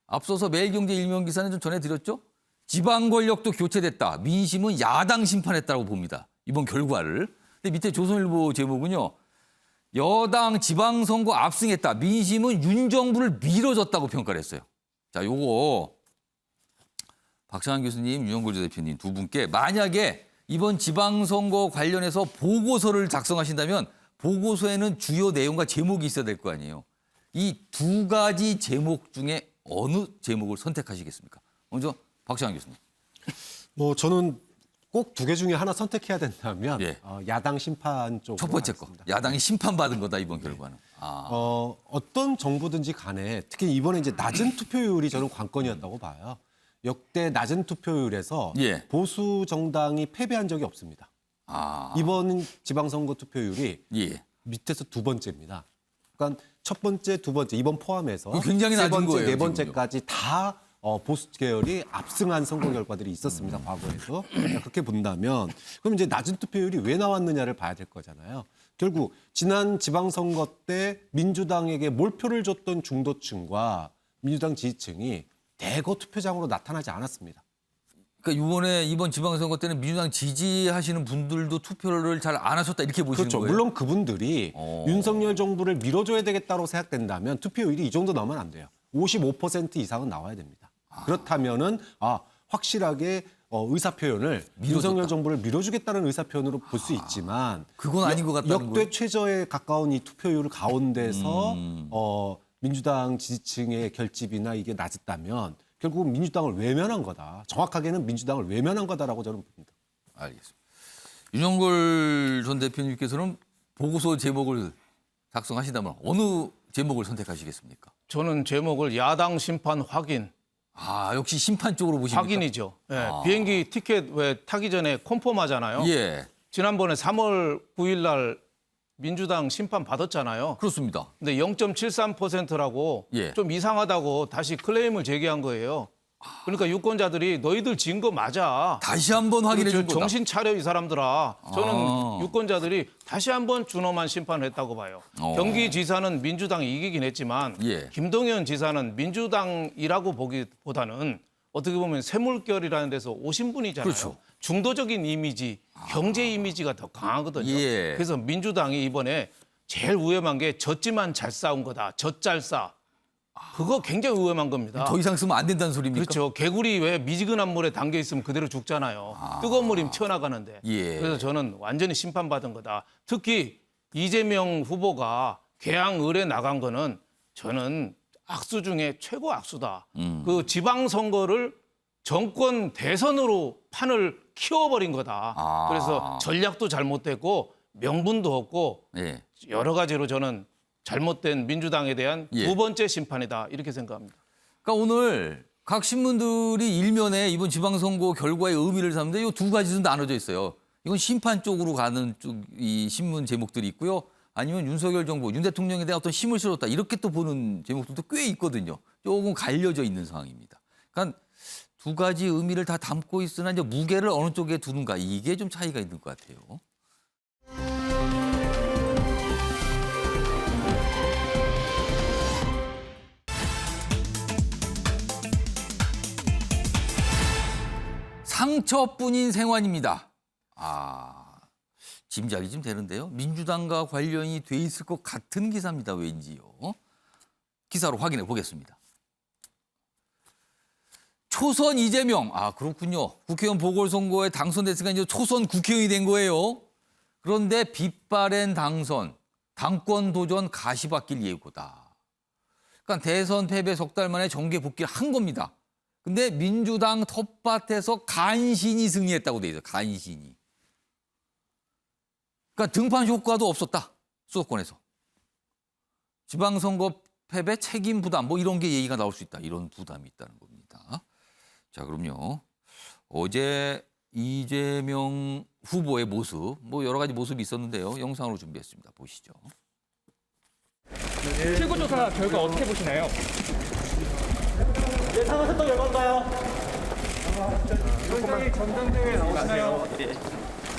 앞서서 매일경제 일면 기사는 좀 전해드렸죠. 지방 권력도 교체됐다. 민심은 야당 심판했다고 봅니다. 이번 결과를. 근데 밑에 조선일보 제목은요. 여당 지방선거 압승했다. 민심은 윤 정부를 밀어줬다고 평가를 했어요. 자, 요거 박찬환 교수님, 유영골 대표님 두 분께 만약에 이번 지방선거 관련해서 보고서를 작성하신다면 보고서에는 주요 내용과 제목이 있어야 될 거 아니에요. 이 2가지 제목 중에 어느 제목을 선택하시겠습니까? 먼저 박찬환 교수님. 뭐 저는 꼭 2개 중에 하나 선택해야 된다면 예. 야당 심판 쪽으로 첫 번째 거. 하겠습니다. 야당이 심판받은 거다, 이번 결과는. 어떤 정부든지 간에 특히 이번에 이제 낮은 투표율이 저는 관건이었다고 봐요. 역대 낮은 투표율에서 예. 보수 정당이 패배한 적이 없습니다. 이번 지방선거 투표율이 예. 밑에서 2번째입니다. 그러니까 첫 번째, 2번째 이번 포함해서 굉장히 세 낮은 번째, 거예요, 네 번째까지 다 보수 계열이 압승한 선거 결과들이 있었습니다. 과거에도. 그렇게 본다면 그럼 이제 낮은 투표율이 왜 나왔느냐를 봐야 될 거잖아요. 결국 지난 지방선거 때 민주당에게 몰표를 줬던 중도층과 민주당 지지층이 대거 투표장으로 나타나지 않았습니다. 그러니까 이번 지방선거 때는 민주당 지지하시는 분들도 투표를 잘 안 하셨다 이렇게 보시는 그렇죠. 거예요? 물론 그분들이 윤석열 정부를 밀어줘야 되겠다고 생각된다면 투표율이 이 정도 나오면 안 돼요. 55% 이상은 나와야 됩니다. 그렇다면은 확실하게 의사 표현을 윤석열 정부를 밀어주겠다는 의사 표현으로 볼 수 있지만 그건 아닌 것 같다는 역대 거예요? 최저에 가까운 이 투표율 가운데서 민주당 지지층의 결집이나 이게 낮았다면 결국은 민주당을 외면한 거다. 정확하게는 민주당을 외면한 거다라고 저는 봅니다. 알겠습니다. 윤영걸 전 대표님께서는 보고서 제목을 작성하신다면 어느 제목을 선택하시겠습니까? 저는 제목을 야당 심판 확인. 역시 심판 쪽으로 보십니까? 확인이죠. 예, 비행기 티켓 왜 타기 전에 콤펌하잖아요. 예, 지난번에 3월 9일 날 민주당 심판 받았잖아요. 그렇습니다. 근데 0.73%라고 예. 좀 이상하다고 다시 클레임을 제기한 거예요. 그러니까 유권자들이 너희들 진 거 맞아. 다시 한번 확인해 준 거다. 정신 차려 이 사람들아. 저는 유권자들이 다시 한번 준엄한 심판을 했다고 봐요. 경기지사는 민주당이 이기긴 했지만 예. 김동연 지사는 민주당이라고 보기보다는 어떻게 보면 쇠물결이라는 데서 오신 분이잖아요. 그렇죠. 중도적인 이미지, 경제 이미지가 더 강하거든요. 예. 그래서 민주당이 이번에 제일 위험한 게 졌지만 잘 싸운 거다. 젖잘싸. 그거 굉장히 위험한 겁니다. 더 이상 쓰면 안 된다는 소리입니까? 그렇죠. 개구리 왜 미지근한 물에 담겨 있으면 그대로 죽잖아요. 뜨거운 물이면 튀어나가는데. 예. 그래서 저는 완전히 심판받은 거다. 특히 이재명 후보가 개항 의뢰 나간 거는 저는 악수 중에 최고 악수다. 그 지방선거를 정권 대선으로 판을 키워버린 거다. 아. 그래서 전략도 잘못됐고 명분도 없고 예. 여러 가지로 저는 잘못된 민주당에 대한 예. 두 번째 심판이다. 이렇게 생각합니다. 그러니까 오늘 각 신문들이 일면에 이번 지방선거 결과의 의미를 삼는데 이 두 가지도 나눠져 있어요. 이건 심판 쪽으로 가는 쪽 이 신문 제목들이 있고요. 아니면 윤석열 정부, 윤 대통령에 대한 어떤 힘을 실었다. 이렇게 또 보는 제목들도 꽤 있거든요. 조금 갈려져 있는 상황입니다. 그러니까 두 가지 의미를 다 담고 있으나 이제 무게를 어느 쪽에 두는가 이게 좀 차이가 있는 것 같아요. 상처뿐인 생활입니다. 짐작이 좀 되는데요. 민주당과 관련이 돼 있을 것 같은 기사입니다. 왠지요. 기사로 확인해 보겠습니다. 초선 이재명. 그렇군요. 국회의원 보궐선거에 당선됐으니까 이제 초선 국회의원이 된 거예요. 그런데 빗바랜 당선, 당권 도전 가시밭길 예고다. 그러니까 대선 패배 석 달 만에 정계 복귀를 한 겁니다. 근데 민주당 텃밭에서 간신히 승리했다고 돼 있어요. 간신히. 그러니까 등판 효과도 없었다. 수도권에서. 지방선거 패배 책임 부담 뭐 이런 게 얘기가 나올 수 있다. 이런 부담이 있다는 겁니다. 자, 그럼요. 어제 이재명 후보의 모습 뭐 여러 가지 모습이 있었는데요. 영상으로 준비했습니다. 보시죠. 실구조사 결과 어떻게 보시나요? 예상하셨던 결과인가요? 위원장이 전당대회에 나오시나요?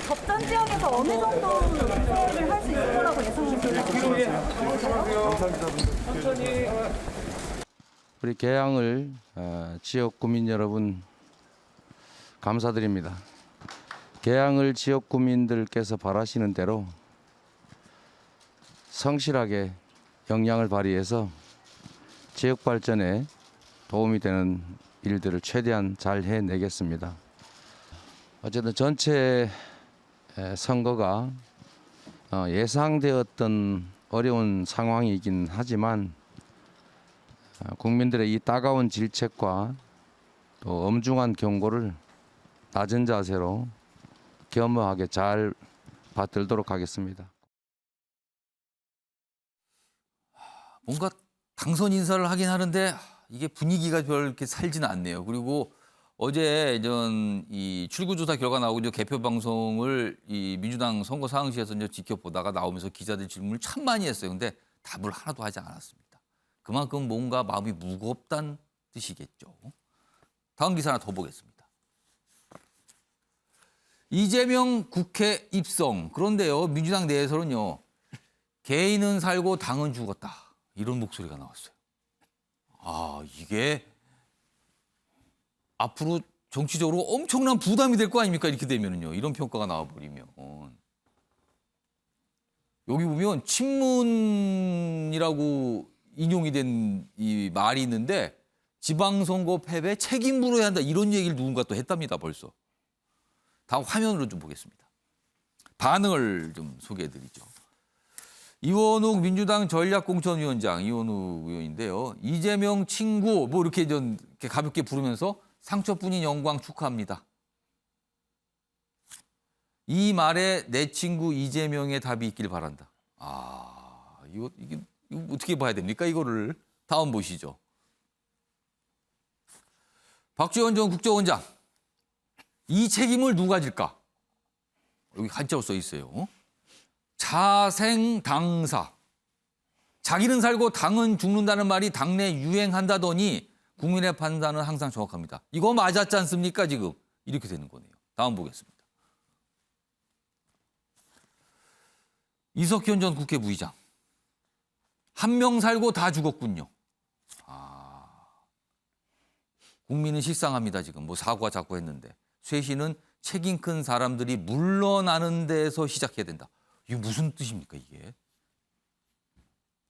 접전 지역에서 어느 정도 수업을 할 수 있을 거라고 예상하세요? 우리 개항을 지역 구민 여러분 감사드립니다. 개항을 지역 구민들께서 바라시는 대로 성실하게 역량을 발휘해서 지역 발전에 도움이 되는 일들을 최대한 잘 해내겠습니다. 어쨌든 전체 선거가 예상되었던 어려운 상황이긴 하지만 국민들의 이 따가운 질책과 또 엄중한 경고를 낮은 자세로 겸허하게 잘 받들도록 하겠습니다. 뭔가 당선 인사를 하긴 하는데 이게 분위기가 별 이렇게 살지는 않네요. 그리고 어제 이 출구조사 결과 나오고 이제 개표 방송을 이 민주당 선거 상황실에서 이제 지켜보다가 나오면서 기자들 질문을 참 많이 했어요. 근데 답을 하나도 하지 않았습니다. 그만큼 뭔가 마음이 무겁다는 뜻이겠죠. 다음 기사 하나 더 보겠습니다. 이재명 국회 입성. 그런데요, 민주당 내에서는요, 개인은 살고 당은 죽었다. 이런 목소리가 나왔어요. 이게 앞으로 정치적으로 엄청난 부담이 될 거 아닙니까? 이렇게 되면은요. 이런 평가가 나와버리면. 여기 보면 친문이라고 인용이 된 이 말이 있는데 지방선거 패배 책임 물어야 한다. 이런 얘기를 누군가 또 했답니다. 벌써. 다음 화면으로 좀 보겠습니다. 반응을 좀 소개해드리죠. 이원욱 민주당 전략공천위원장 이원욱 의원인데요. 이재명 친구 뭐 이렇게 좀 이렇게 가볍게 부르면서 상처뿐인 영광 축하합니다. 이 말에 내 친구 이재명의 답이 있길 바란다. 이게 어떻게 봐야 됩니까? 이거를 다음 보시죠. 박지원 전 국정원장. 이 책임을 누가 질까? 여기 한자로 써 있어요. 자생당사. 자기는 살고 당은 죽는다는 말이 당내 유행한다더니 국민의 판단은 항상 정확합니다. 이거 맞았지 않습니까 지금? 이렇게 되는 거네요. 다음 보겠습니다. 이석현 전 국회 부의장. 한 명 살고 다 죽었군요. 국민은 식상합니다. 지금 뭐 사과 자꾸 했는데 쇄신은 책임 큰 사람들이 물러나는 데서 시작해야 된다. 이게 무슨 뜻입니까 이게?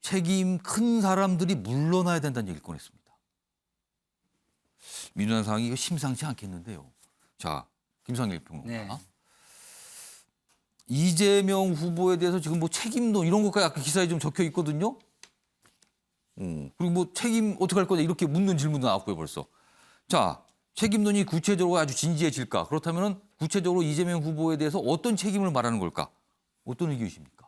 책임 큰 사람들이 물러나야 된다는 얘기를 꺼냈습니다. 민주당 상황이 이거 심상치 않겠는데요. 자, 김성일 평론가. 네. 이재명 후보에 대해서 지금 뭐 책임도 이런 것까지 아까 기사에 좀 적혀 있거든요. 그리고 뭐 책임 어떻게 할 거냐 이렇게 묻는 질문도 나왔고요 벌써. 자, 책임론이 구체적으로 아주 진지해질까? 그렇다면 구체적으로 이재명 후보에 대해서 어떤 책임을 말하는 걸까? 어떤 의견이십니까?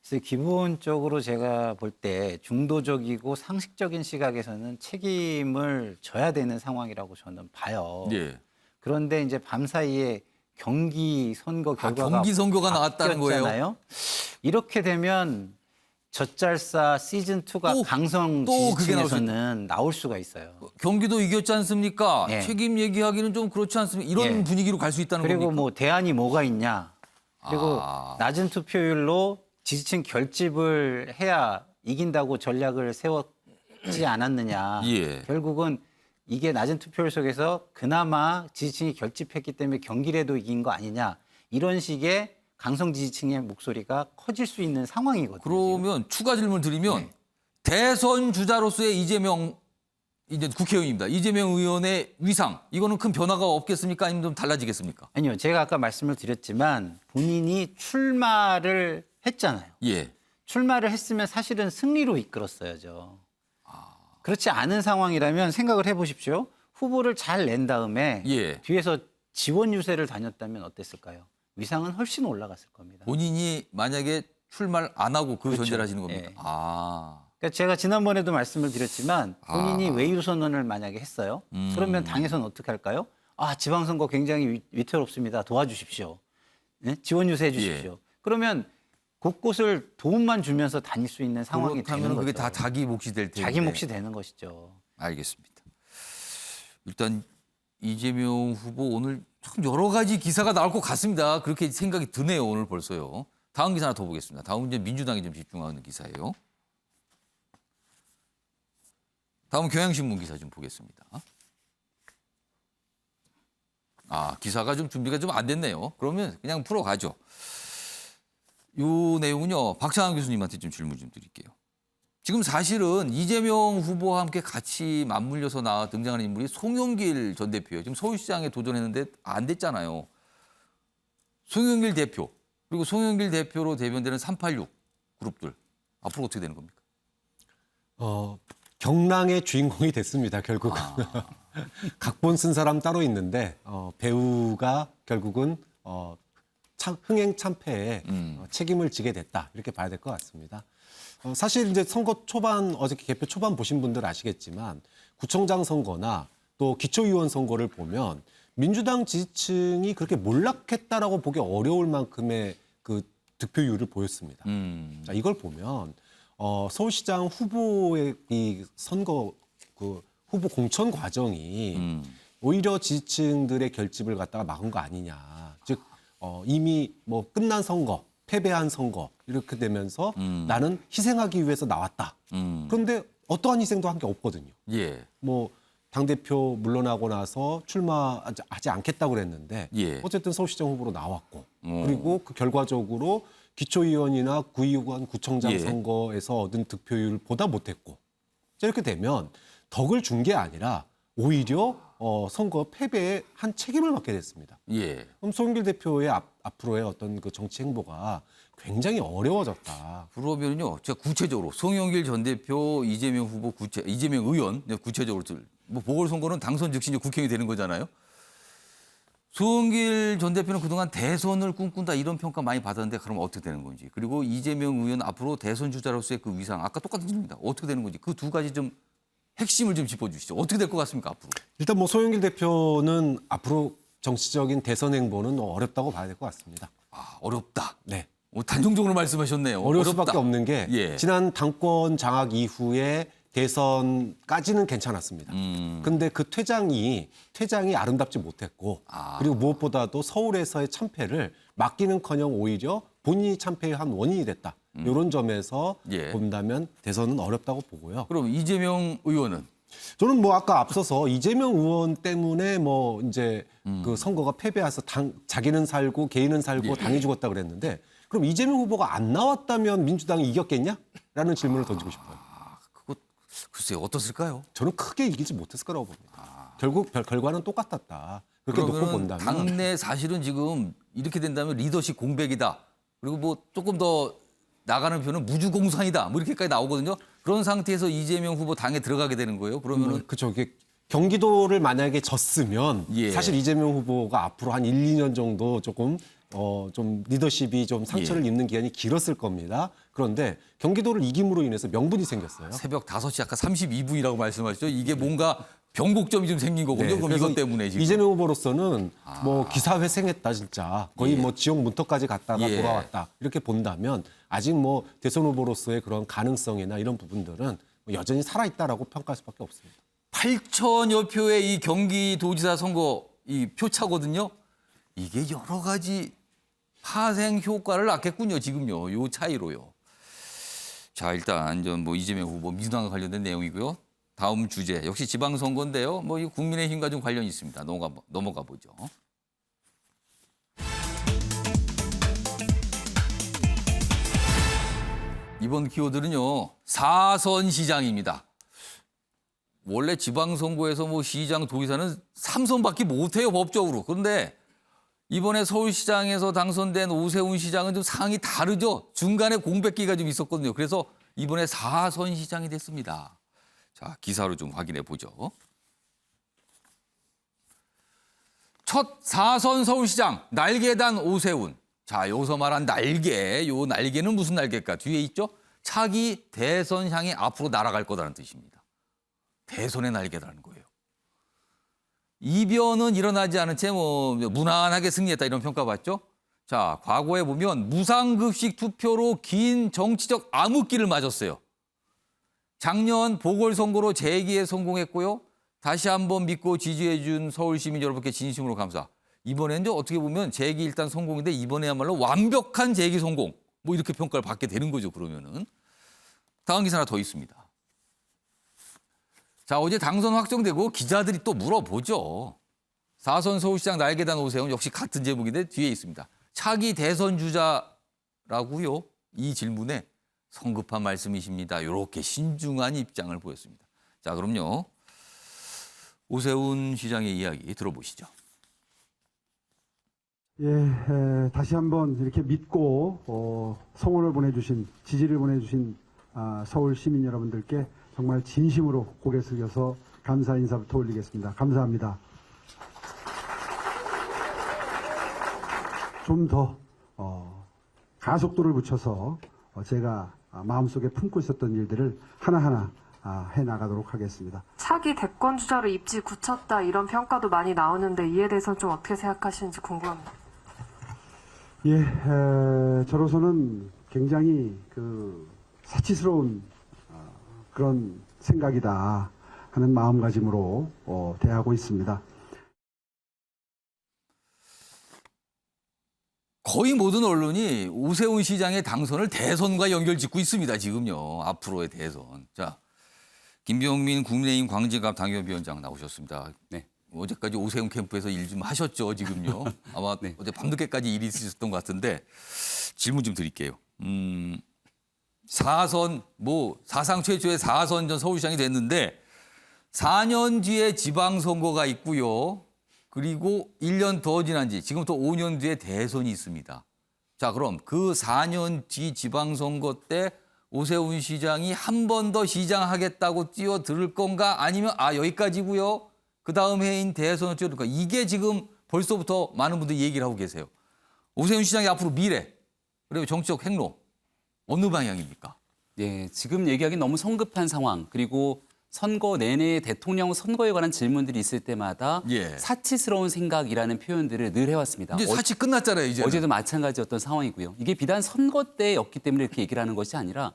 그래서 기본적으로 제가 볼 때 중도적이고 상식적인 시각에서는 책임을 져야 되는 상황이라고 저는 봐요. 예. 그런데 이제 밤사이에 경기 선거 결과가 경기 선거가 나왔다는 거예요? 바뀌었잖아요. 이렇게 되면 젖잘싸 시즌 2가 또 강성 그게 나올 수 지지층에서는 나올 수가 있어요. 경기도 이겼지 않습니까? 예. 책임 얘기하기는 좀 그렇지 않습니까? 이런 예. 분위기로 갈 수 있다는 그리고 겁니까? 뭐 대안이 뭐가 있냐. 그리고 아. 낮은 투표율로 지지층 결집을 해야 이긴다고 전략을 세웠지 않았느냐. 예. 결국은 이게 낮은 투표율 속에서 그나마 지지층이 결집했기 때문에 경기라도 이긴 거 아니냐. 이런 식의 강성 지지층의 목소리가 커질 수 있는 상황이거든요. 그러면 추가 질문 드리면 네. 대선 주자로서의 이재명 이제 국회의원입니다. 이재명 의원의 위상 이거는 큰 변화가 없겠습니까? 아니면 좀 달라지겠습니까? 아니요. 제가 아까 말씀을 드렸지만 본인이 출마를 했잖아요. 예. 출마를 했으면 사실은 승리로 이끌었어야죠. 그렇지 않은 상황이라면 생각을 해보십시오. 후보를 잘 낸 다음에 예. 뒤에서 지원 유세를 다녔다면 어땠을까요? 위상은 훨씬 올라갔을 겁니다. 본인이 만약에 출마를 안 하고 그 그렇죠. 전제를 하시는 겁니까? 예. 아. 그러니까 제가 지난번에도 말씀을 드렸지만 본인이 아. 외유 선언을 만약에 했어요. 그러면 당에서는 어떻게 할까요? 아, 지방선거 굉장히 위태롭습니다. 도와주십시오. 네? 지원 유세해 주십시오. 예. 그러면 곳곳을 도움만 주면서 다닐 수 있는 상황이 되는 그렇다면 거죠. 그게 다 자기 몫이 될 텐데. 자기 몫이 되는 것이죠. 알겠습니다. 일단 이재명 후보 오늘 참 여러 가지 기사가 나올 것 같습니다. 그렇게 생각이 드네요. 오늘 벌써요. 다음 기사 하나 더 보겠습니다. 다음은 이제 민주당이 좀 집중하는 기사예요. 다음은 경향신문 기사 좀 보겠습니다. 아, 기사가 좀 준비가 좀 안 됐네요. 그러면 그냥 풀어가죠. 이 내용은요. 박찬환 교수님한테 좀 질문 좀 드릴게요. 지금 사실은 이재명 후보와 함께 같이 맞물려서 등장하는 인물이 송영길 전 대표예요. 지금 서울시장에 도전했는데 안 됐잖아요. 송영길 대표 그리고 송영길 대표로 대변되는 386 그룹들 앞으로 어떻게 되는 겁니까? 경랑의 주인공이 됐습니다. 결국은 각본 쓴 사람 따로 있는데 배우가 결국은 흥행 참패에 책임을 지게 됐다 이렇게 봐야 될 것 같습니다. 사실 이제 선거 초반 어저께 개표 초반 보신 분들 아시겠지만 구청장 선거나 또 기초의원 선거를 보면 민주당 지지층이 그렇게 몰락했다라고 보기 어려울 만큼의 그 득표율을 보였습니다. 자, 이걸 보면 서울시장 후보의 이 선거 그 후보 공천 과정이 오히려 지지층들의 결집을 갖다가 막은 거 아니냐. 즉 이미 뭐 끝난 선거, 패배한 선거 이렇게 되면서 나는 희생하기 위해서 나왔다. 그런데 어떠한 희생도 한 게 없거든요. 예. 뭐 당대표 물러나고 나서 출마하지 않겠다고 그랬는데 예. 어쨌든 서울시장 후보로 나왔고 그리고 그 결과적으로 기초의원이나 구의원 구청장 예. 선거에서 얻은 득표율을 보다 못했고 이렇게 되면 덕을 준 게 아니라 오히려 선거 패배에 한 책임을 맡게 됐습니다. 예. 그럼 송영길 대표의 앞으로의 어떤 그 정치 행보가 굉장히 어려워졌다. 그러면요, 제가 구체적으로 송영길 전 대표, 이재명 후보 이재명 의원 구체적으로 뭐 보궐선거는 당선 즉시 이제 국회의원이 되는 거잖아요. 송영길 전 대표는 그동안 대선을 꿈꾼다 이런 평가 많이 받았는데 그럼 어떻게 되는 건지 그리고 이재명 의원 앞으로 대선 주자로서의 그 위상 아까 똑같은 질문입니다. 어떻게 되는 건지 그 두 가지 좀 핵심을 좀 짚어주시죠. 어떻게 될 것 같습니까 앞으로? 일단 뭐 송영길 대표는 앞으로 정치적인 대선 행보는 어렵다고 봐야 될 것 같습니다. 아, 어렵다. 네. 단정적으로 말씀하셨네요. 어려울 어렵다. 수밖에 없는 게 예. 지난 당권 장악 이후에 대선까지는 괜찮았습니다. 근데 그 퇴장이 아름답지 못했고 그리고 무엇보다도 서울에서의 참패를 막기는커녕 오히려 본인이 참패의 한 원인이 됐다. 이런 점에서 예. 본다면 대선은 어렵다고 보고요. 그럼 이재명 의원은 저는 뭐 아까 앞서서 이재명 의원 때문에 뭐 이제 그 선거가 패배해서 자기는 살고 개인은 살고 당이 죽었다 그랬는데 그럼 이재명 후보가 안 나왔다면 민주당이 이겼겠냐?라는 질문을 던지고 싶어요. 그거 글쎄요, 어떻을까요? 저는 크게 이기지 못했을 거라고 봅니다. 결국 결과는 똑같았다. 그렇게 놓고 그러면 본다면 당내 사실은 지금 이렇게 된다면 리더십 공백이다. 그리고 뭐 조금 더 나가는 표는 무주공산이다. 뭐 이렇게까지 나오거든요. 그런 상태에서 이재명 후보 당에 들어가게 되는 거예요. 그러면은 그렇죠. 이게 경기도를 만약에 졌으면 예. 사실 이재명 후보가 앞으로 한 1, 2년 정도 조금 좀 리더십이 좀 상처를 입는 기간이 길었을 겁니다. 그런데 경기도를 이김으로 인해서 명분이 생겼어요. 새벽 5시 아까 32분이라고 말씀하셨죠. 이게 뭔가 변곡점이 좀 생긴 거군요. 그럼 그래서 이것 때문에 지금. 이재명 후보로서는 뭐 기사회생했다 진짜 거의 뭐 지역 문턱까지 갔다가 예. 돌아왔다 이렇게 본다면 아직 뭐 대선 후보로서의 그런 가능성이나 이런 부분들은 여전히 살아있다라고 평가할 수밖에 없습니다. 8천여 표의 이 경기도지사 선거 이 표차거든요. 이게 여러 가지 파생 효과를 낳겠군요. 지금요. 요 차이로요. 자, 일단 전 뭐 이재명 후보 민주당과 관련된 내용이고요. 다음 주제 역시 지방선거인데요. 뭐 이 국민의힘과 좀 관련이 있습니다. 넘어가 보죠. 이번 키워드는요. 4선 시장입니다. 원래 지방선거에서 뭐 시장, 도지사는 3선밖에 못해요, 법적으로. 그런데 이번에 서울시장에서 당선된 오세훈 시장은 좀 상황이 다르죠. 중간에 공백기가 좀 있었거든요. 그래서 이번에 4선 시장이 됐습니다. 자, 기사로 좀 확인해 보죠. 첫 4선 서울시장 날개단 오세훈. 자, 여기서 말한 날개, 요 날개는 무슨 날개일까? 뒤에 있죠? 차기 대선 향해 앞으로 날아갈 거다라는 뜻입니다. 대선의 날개라는 거예요. 이변은 일어나지 않은 채 뭐 무난하게 승리했다 이런 평가받죠. 자, 과거에 보면 무상급식 투표로 긴 정치적 암흑기를 맞았어요. 작년 보궐선거로 재기에 성공했고요. 다시 한번 믿고 지지해 준 서울시민 여러분께 진심으로 감사. 이번에는 어떻게 보면 재기 일단 성공인데 이번에야말로 완벽한 재기 성공. 뭐 이렇게 평가를 받게 되는 거죠. 그러면은. 다음 기사 하나 더 있습니다. 자, 어제 당선 확정되고 기자들이 또 물어보죠. 4선 서울시장 날개단 오세훈 역시 같은 제목인데 뒤에 있습니다. 차기 대선 주자라고요? 이 질문에 성급한 말씀이십니다. 이렇게 신중한 입장을 보였습니다. 자, 그럼요. 오세훈 시장의 이야기 들어보시죠. 예, 다시 한번 이렇게 믿고 성원을 보내주신, 지지를 보내주신 서울 시민 여러분들께 정말 진심으로 고개 숙여서 감사 인사부터 올리겠습니다. 감사합니다. 좀 더 가속도를 붙여서 제가 마음속에 품고 있었던 일들을 하나하나 해나가도록 하겠습니다. 차기 대권 주자로 입지 굳혔다 이런 평가도 많이 나오는데 이에 대해서는 좀 어떻게 생각하시는지 궁금합니다. 예, 저로서는 굉장히 사치스러운 그런 생각이다 하는 마음가짐으로 대하고 있습니다. 거의 모든 언론이 오세훈 시장의 당선을 대선과 연결짓고 있습니다. 지금요. 앞으로의 대선. 자, 김병민 국민의힘 광진갑 당협위원장 나오셨습니다. 네. 어제까지 오세훈 캠프에서 일 좀 하셨죠, 지금요. 아마 네. 어제 밤늦게까지 일이 있으셨던 것 같은데 질문 좀 드릴게요. 4선, 사상 최초의 4선 전 서울시장이 됐는데 4년 뒤에 지방선거가 있고요. 그리고 1년 더 지난 지 지금부터 5년 뒤에 대선이 있습니다. 자, 그럼 그 4년 뒤 지방선거 때 오세훈 시장이 한 번 더 시장하겠다고 뛰어들 건가? 아니면 여기까지고요. 그 다음 해인 대선을 뛰어들까? 이게 지금 벌써부터 많은 분들이 얘기를 하고 계세요. 오세훈 시장의 앞으로 미래, 그리고 정치적 행로 어느 방향입니까? 네, 지금 얘기하기 너무 성급한 상황, 그리고 선거 내내 대통령 선거에 관한 질문들이 있을 때마다 사치스러운 생각이라는 표현들을 늘 해왔습니다. 이제 사치 끝났잖아요, 이제. 어제도 마찬가지였던 상황이고요. 이게 비단 선거 때였기 때문에 이렇게 얘기를 하는 것이 아니라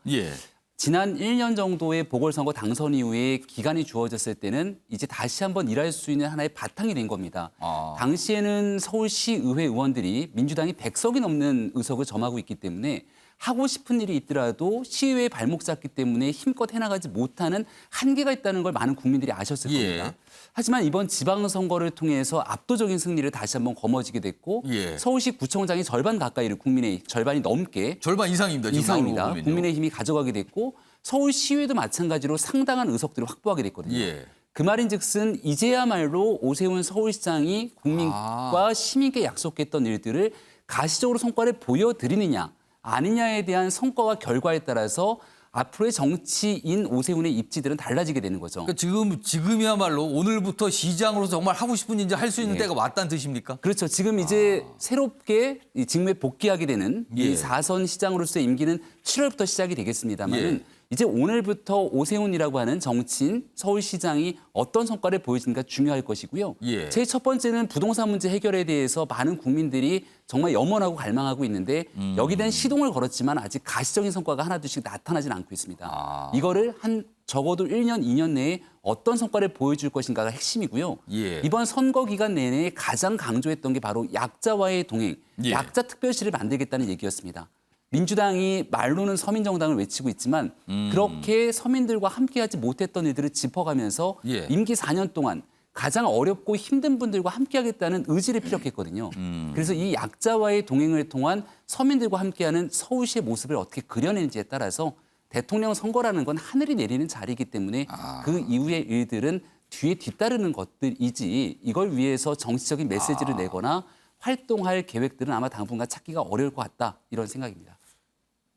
지난 1년 정도의 보궐선거 당선 이후에 기간이 주어졌을 때는 이제 다시 한번 일할 수 있는 하나의 바탕이 된 겁니다. 당시에는 서울시 의회 의원들이 민주당이 100석이 넘는 의석을 점하고 있기 때문에 하고 싶은 일이 있더라도 시의회의 발목 잡기 때문에 힘껏 해나가지 못하는 한계가 있다는 걸 많은 국민들이 아셨을 겁니다. 하지만 이번 지방선거를 통해서 압도적인 승리를 다시 한번 거머쥐게 됐고 서울시 구청장이 절반 가까이를 국민의 절반이 넘게 절반 이상입니다. 지금 나오는 거 보면요. 국민의힘이 가져가게 됐고 서울시의회도 마찬가지로 상당한 의석들을 확보하게 됐거든요. 그 말인즉슨 이제야말로 오세훈 서울시장이 국민과 시민께 약속했던 일들을 가시적으로 성과를 보여드리느냐 아니냐에 대한 성과와 결과에 따라서 앞으로의 정치인 오세훈의 입지들은 달라지게 되는 거죠. 그러니까 지금이야말로 오늘부터 시장으로서 정말 하고 싶은 일 할 수 있는 때가 왔다는 뜻입니까? 그렇죠. 지금 이제 새롭게 이 직무에 복귀하게 되는 이 4선 시장으로서의 임기는 7월부터 시작이 되겠습니다만 이제 오늘부터 오세훈이라고 하는 정치인 서울시장이 어떤 성과를 보여주는가 중요할 것이고요. 제일 첫 번째는 부동산 문제 해결에 대해서 많은 국민들이 정말 염원하고 갈망하고 있는데 여기에 대한 시동을 걸었지만 아직 가시적인 성과가 하나둘씩 나타나진 않고 있습니다. 이거를 한 적어도 1년, 2년 내에 어떤 성과를 보여줄 것인가가 핵심이고요. 이번 선거 기간 내내 가장 강조했던 게 바로 약자와의 동행, 약자 특별시를 만들겠다는 얘기였습니다. 민주당이 말로는 서민정당을 외치고 있지만 그렇게 서민들과 함께하지 못했던 일들을 짚어가면서 임기 4년 동안 가장 어렵고 힘든 분들과 함께하겠다는 의지를 피력했거든요. 그래서 이 약자와의 동행을 통한 서민들과 함께하는 서울시의 모습을 어떻게 그려내는지에 따라서 대통령 선거라는 건 하늘이 내리는 자리이기 때문에 그 이후의 일들은 뒤에 뒤따르는 것들이지 이걸 위해서 정치적인 메시지를 내거나 활동할 계획들은 아마 당분간 찾기가 어려울 것 같다 이런 생각입니다.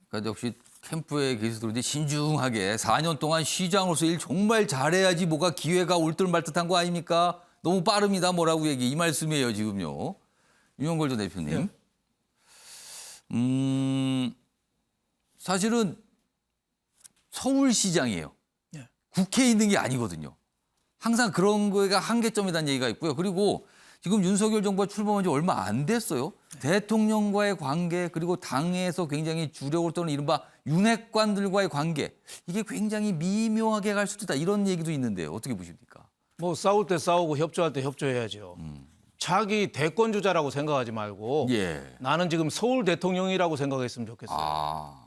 그러니까 역시 캠프에 계셔도 이제 신중하게 4년 동안 시장으로서 일 정말 잘해야지 뭐가 기회가 올 듯 말 듯한 거 아닙니까? 너무 빠릅니다. 뭐라고 얘기 이 말씀이에요 지금요. 유영걸 전 대표님. 사실은 서울시장이에요. 국회에 있는 게 아니거든요. 항상 그런 거가 한계점이라는 얘기가 있고요. 그리고 지금 윤석열 정부가 출범한 지 얼마 안 됐어요. 대통령과의 관계 그리고 당에서 굉장히 주력을 떠는 이른바 윤핵관들과의 관계 이게 굉장히 미묘하게 갈 수도 있다 이런 얘기도 있는데요. 어떻게 보십니까? 뭐 싸울 때 싸우고 협조할 때 협조해야죠. 자기 대권 주자라고 생각하지 말고 나는 지금 서울 대통령이라고 생각했으면 좋겠어요.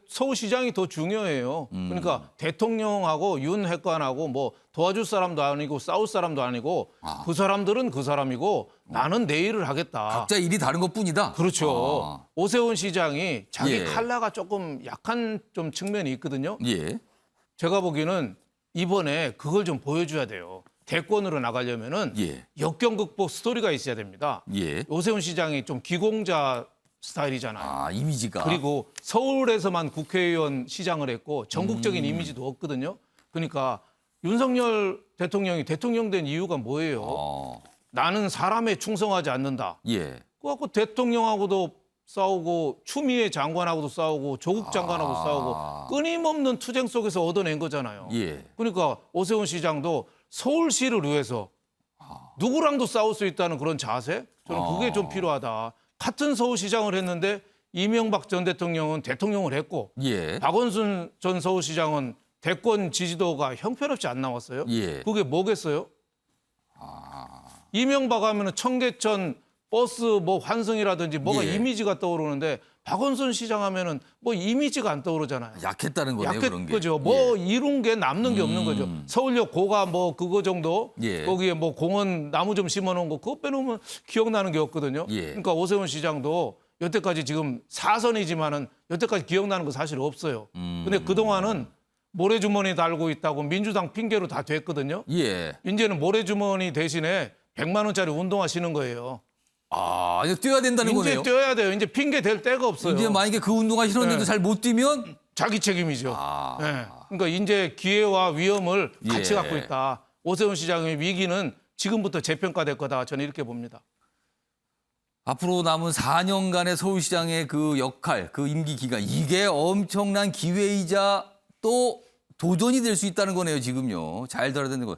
서울시장이 더 중요해요. 그러니까 대통령하고 윤핵관하고 뭐 도와줄 사람도 아니고 싸울 사람도 아니고 그 사람들은 그 사람이고 나는 내 일을 하겠다. 각자 일이 다른 것뿐이다. 그렇죠. 오세훈 시장이 자기 칼라가 조금 약한 좀 측면이 있거든요. 제가 보기에는 이번에 그걸 좀 보여줘야 돼요. 대권으로 나가려면은 역경 극복 스토리가 있어야 됩니다. 오세훈 시장이 좀 기공자 스타일이잖아요. 이미지가. 그리고 서울에서만 국회의원 시장을 했고 전국적인 이미지도 없거든요. 그러니까 윤석열 대통령이 대통령 된 이유가 뭐예요? 나는 사람에 충성하지 않는다. 그래갖고 대통령하고도 싸우고 추미애 장관하고도 싸우고 조국 장관하고도 싸우고 끊임없는 투쟁 속에서 얻어낸 거잖아요. 그러니까 오세훈 시장도 서울시를 위해서 누구랑도 싸울 수 있다는 그런 자세? 저는 그게 좀 필요하다. 같은 서울시장을 했는데 이명박 전 대통령은 대통령을 했고 박원순 전 서울시장은 대권 지지도가 형편없이 안 나왔어요. 그게 뭐겠어요? 이명박 하면은 청계천 버스 뭐 환승이라든지 뭐가 이미지가 떠오르는데 박원순 시장 하면은 뭐 이미지가 안 떠오르잖아요. 약했다는 거네요. 그런 게. 그죠. 뭐 이룬 게 남는 게 없는 거죠. 서울역 고가 뭐 그거 정도 거기에 뭐 공원 나무 좀 심어놓은 거 그거 빼놓으면 기억나는 게 없거든요. 그러니까 오세훈 시장도 여태까지 지금 4선이지만은 여태까지 기억나는 거 사실 없어요. 근데 그동안은 모래주머니 달고 있다고 민주당 핑계로 다 됐거든요. 이제는 모래주머니 대신에 100만 원짜리 운동화 신은 거예요. 이제 뛰어야 된다는 거네요. 이제 뛰어야 돼요. 이제 핑계 댈 데가 없어요. 이제 만약에 그 운동화 신었는데도 잘 못 뛰면 자기 책임이죠. 그러니까 이제 기회와 위험을 같이 갖고 있다. 오세훈 시장의 위기는 지금부터 재평가될 거다. 저는 이렇게 봅니다. 앞으로 남은 4년간의 서울시장의 그 역할, 그 임기 기간 이게 엄청난 기회이자 또 도전이 될 수 있다는 거네요. 지금요. 잘 들어야 되는 거.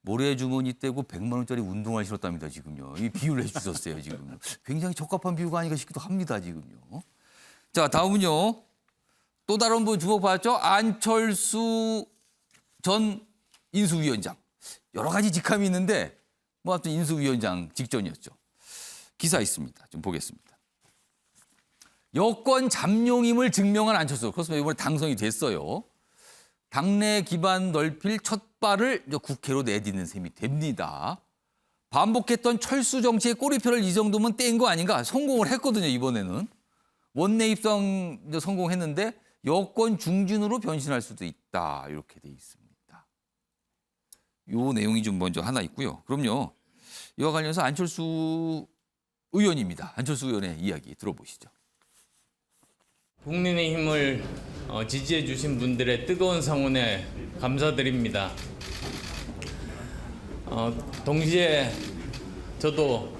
모래주머니 떼고 100만 원짜리 운동화를 신었답니다. 지금요. 이 비유를 해주셨어요. 지금 굉장히 적합한 비유가 아닌가 싶기도 합니다. 지금요. 자, 다음은요. 또 다른 분 주목받았죠. 안철수 전 인수위원장. 여러 가지 직함이 있는데 뭐 하여튼 인수위원장 직전이었죠. 기사 있습니다. 좀 보겠습니다. 여권 잠룡임을 증명한 안철수. 그렇습니다. 이번에 당선이 됐어요. 당내 기반 넓힐 첫 발을 이제 국회로 내딛는 셈이 됩니다. 반복했던 철수 정치의 꼬리표를 이 정도면 뗀 거 아닌가? 성공을 했거든요, 이번에는. 원내 입성 이제 성공했는데 여권 중진으로 변신할 수도 있다. 이렇게 돼 있습니다. 요 내용이 좀 먼저 하나 있고요. 그럼요. 이와 관련해서 안철수 의원입니다. 안철수 의원의 이야기 들어보시죠. 국민의힘을 지지해 주신 분들의 뜨거운 성원에 감사드립니다. 동시에 저도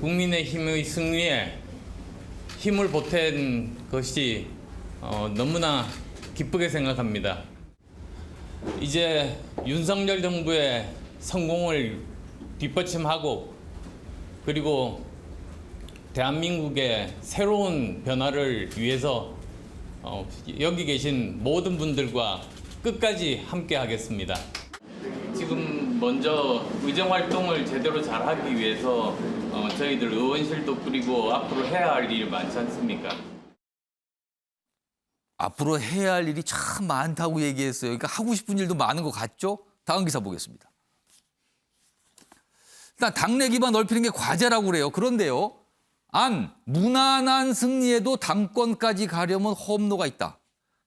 국민의힘의 승리에 힘을 보탠 것이 너무나 기쁘게 생각합니다. 이제 윤석열 정부의 성공을 뒷받침하고 그리고 대한민국의 새로운 변화를 위해서 여기 계신 모든 분들과 끝까지 함께 하겠습니다. 지금 먼저 의정 활동을 제대로 잘 하기 위해서 저희들 의원실도 꾸리고 앞으로 해야 할 일이 많지 않습니까? 앞으로 해야 할 일이 참 많다고 얘기했어요. 그러니까 하고 싶은 일도 많은 것 같죠? 다음 기사 보겠습니다. 일단 당내 기반 넓히는 게 과제라고 그래요. 그런데요. 무난한 승리에도 당권까지 가려면 허업로가 있다.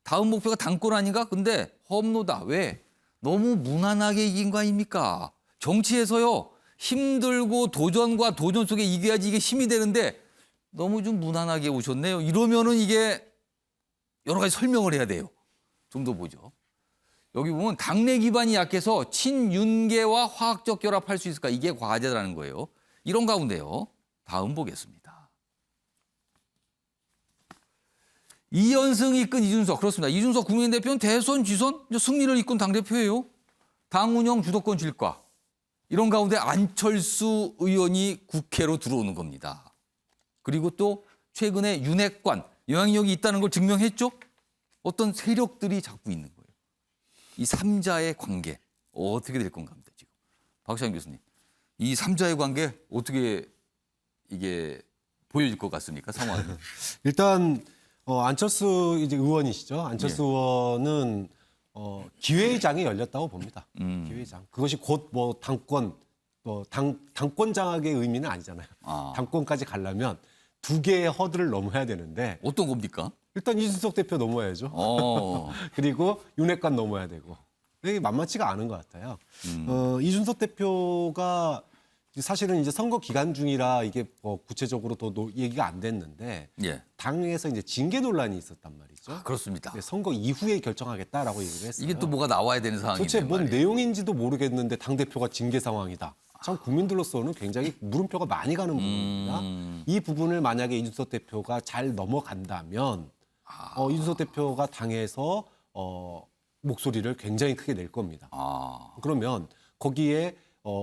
다음 목표가 당권 아닌가? 근데 허업로다. 왜? 너무 무난하게 이긴 거 아닙니까? 정치에서요. 힘들고 도전과 도전 속에 이겨야지 이게 힘이 되는데 너무 좀 무난하게 오셨네요. 이러면은 이게 여러 가지 설명을 해야 돼요. 좀 더 보죠. 여기 보면 당내 기반이 약해서 친윤계와 화학적 결합할 수 있을까? 이게 과제라는 거예요. 이런 가운데요. 다음 보겠습니다. 이현승이 이끈 이준석. 그렇습니다. 이준석 국민의힘 대표는 대선, 지선, 승리를 이끈 당대표예요. 당 운영 주도권 쥘까? 이런 가운데 안철수 의원이 국회로 들어오는 겁니다. 그리고 또 최근에 윤핵관, 영향력이 있다는 걸 증명했죠? 어떤 세력들이 자꾸 있는 거예요. 이 3자의 관계 어떻게 될 건가 합니다. 지금 박시환 교수님. 이 3자의 관계 어떻게 이게 보여질 것 같습니까? 상황은. 일단 안철수 이제 의원이시죠. 안철수 의원은 기회장이 열렸다고 봅니다. 기회장. 그것이 곧 뭐 당권, 당권 장악의 의미는 아니잖아요. 당권까지 가려면 두 개의 허들을 넘어야 되는데 어떤 겁니까? 일단 이준석 대표 넘어야죠. 그리고 윤핵관 넘어야 되고. 이게 만만치가 않은 것 같아요. 이준석 대표가 사실은 이제 선거 기간 중이라 이게 구체적으로 더 얘기가 안 됐는데 당에서 이제 징계 논란이 있었단 말이죠. 그렇습니다. 선거 이후에 결정하겠다라고 얘기를 했어요. 이게 또 뭐가 나와야 되는 상황인데 도대체 뭔 말이에요. 내용인지도 모르겠는데 당 대표가 징계 상황이다. 참 국민들로서는 굉장히 물음표가 많이 가는 부분입니다. 이 부분을 만약에 이준석 대표가 잘 넘어간다면 이준석 대표가 당에서 목소리를 굉장히 크게 낼 겁니다. 그러면 거기에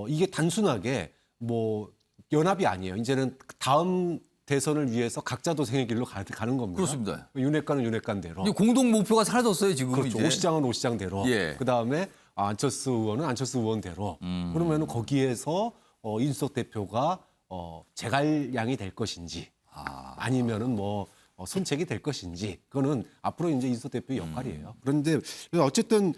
이게 단순하게 뭐 연합이 아니에요. 이제는 다음 대선을 위해서 각자 도생의 길로 가는 겁니다. 그렇습니다. 윤핵관은 윤핵관대로. 공동 목표가 사라졌어요 지금. 그렇죠. 이제. 오시장은 오시장대로. 그다음에 안철수 의원은 안철수 의원대로. 그러면 거기에서 이준석 대표가 제갈량이 될 것인지 아니면은 뭐 손책이 될 것인지 그거는 앞으로 이제 이준석 대표의 역할이에요. 그런데 어쨌든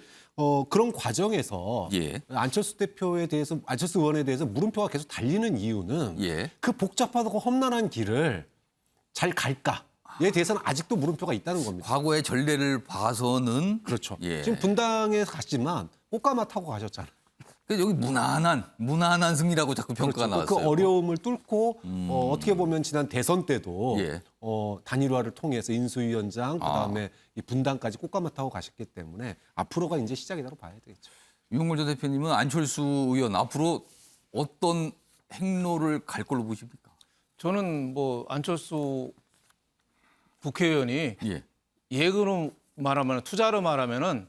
그런 과정에서 안철수 대표에 대해서 안철수 의원에 대해서 물음표가 계속 달리는 이유는 그 복잡하고 험난한 길을 잘 갈까에 대해서는 아직도 물음표가 있다는 겁니다. 과거의 전례를 봐서는 그렇죠. 지금 분당에서 갔지만 꽃가마 타고 가셨잖아요. 여기 무난한 승리라고 자꾸 평가가 나왔어요. 그 어려움을 뚫고 어떻게 보면 지난 대선 때도 단일화를 통해서 인수위원장 그다음에 이 분당까지 꽃가마 타고 가셨기 때문에 앞으로가 이제 시작이라고 봐야 되겠죠. 유홍걸 전 대표님은 안철수 의원 앞으로 어떤 행로를 갈 걸로 보십니까? 저는 뭐 안철수 국회의원이 예금으로 말하면 투자로 말하면은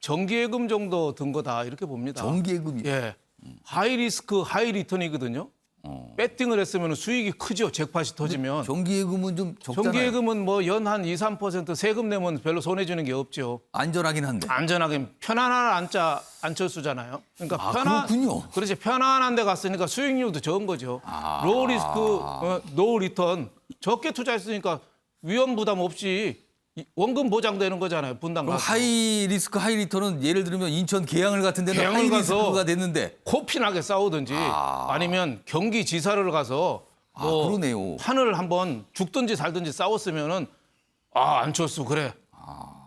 정기예금 정도 든 거다 이렇게 봅니다. 정기예금이? 하이 리스크 하이 리턴이거든요. 배팅을 했으면 수익이 크죠. 잭팟이 터지면. 정기예금은 좀 적잖아요. 정기예금은 뭐 연 한 2, 3% 세금 내면 별로 손해주는 게 없죠. 안전하긴 한데. 안전하게 편안한 안철수잖아요. 그러니까 그렇군요. 그렇지 편안한 데 갔으니까 수익률도 적은 거죠. 로우 리스크, 노 리턴 적게 투자했으니까 위험 부담 없이 원금 보장되는 거잖아요. 분당 그럼 가서. 하이 리스크 하이 리턴은 예를 들면 인천 계양을 같은 데는 계양을 하이 가서 리스크가 됐는데 코피나게 싸우든지 아니면 경기지사를 가서 뭐 그러네요. 판을 한번 죽든지 살든지 싸웠으면은 안철수 그래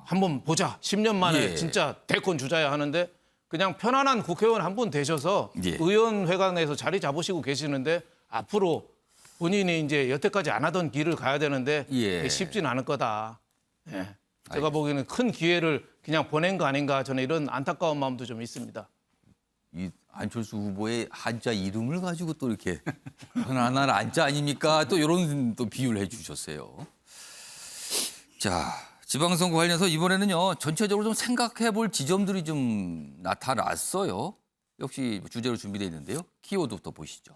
한번 보자 10년 만에 예. 진짜 대권 주자야 하는데 그냥 편안한 국회의원 한 분 되셔서 예. 의원회관에서 자리 잡으시고 계시는데 앞으로 본인이 이제 여태까지 안 하던 길을 가야 되는데 예. 쉽진 않을 거다. 예. 제가 보기에는 큰 기회를 그냥 보낸 거 아닌가 저는 이런 안타까운 마음도 좀 있습니다. 이 안철수 후보의 한자 이름을 가지고 또 이렇게 편안한 안자 아닙니까? 또 이런 또 비유를 해주셨어요. 자, 지방선거 관련해서 이번에는요 전체적으로 좀 생각해볼 지점들이 좀 나타났어요. 역시 주제로 준비되어 있는데요. 키워드부터 보시죠.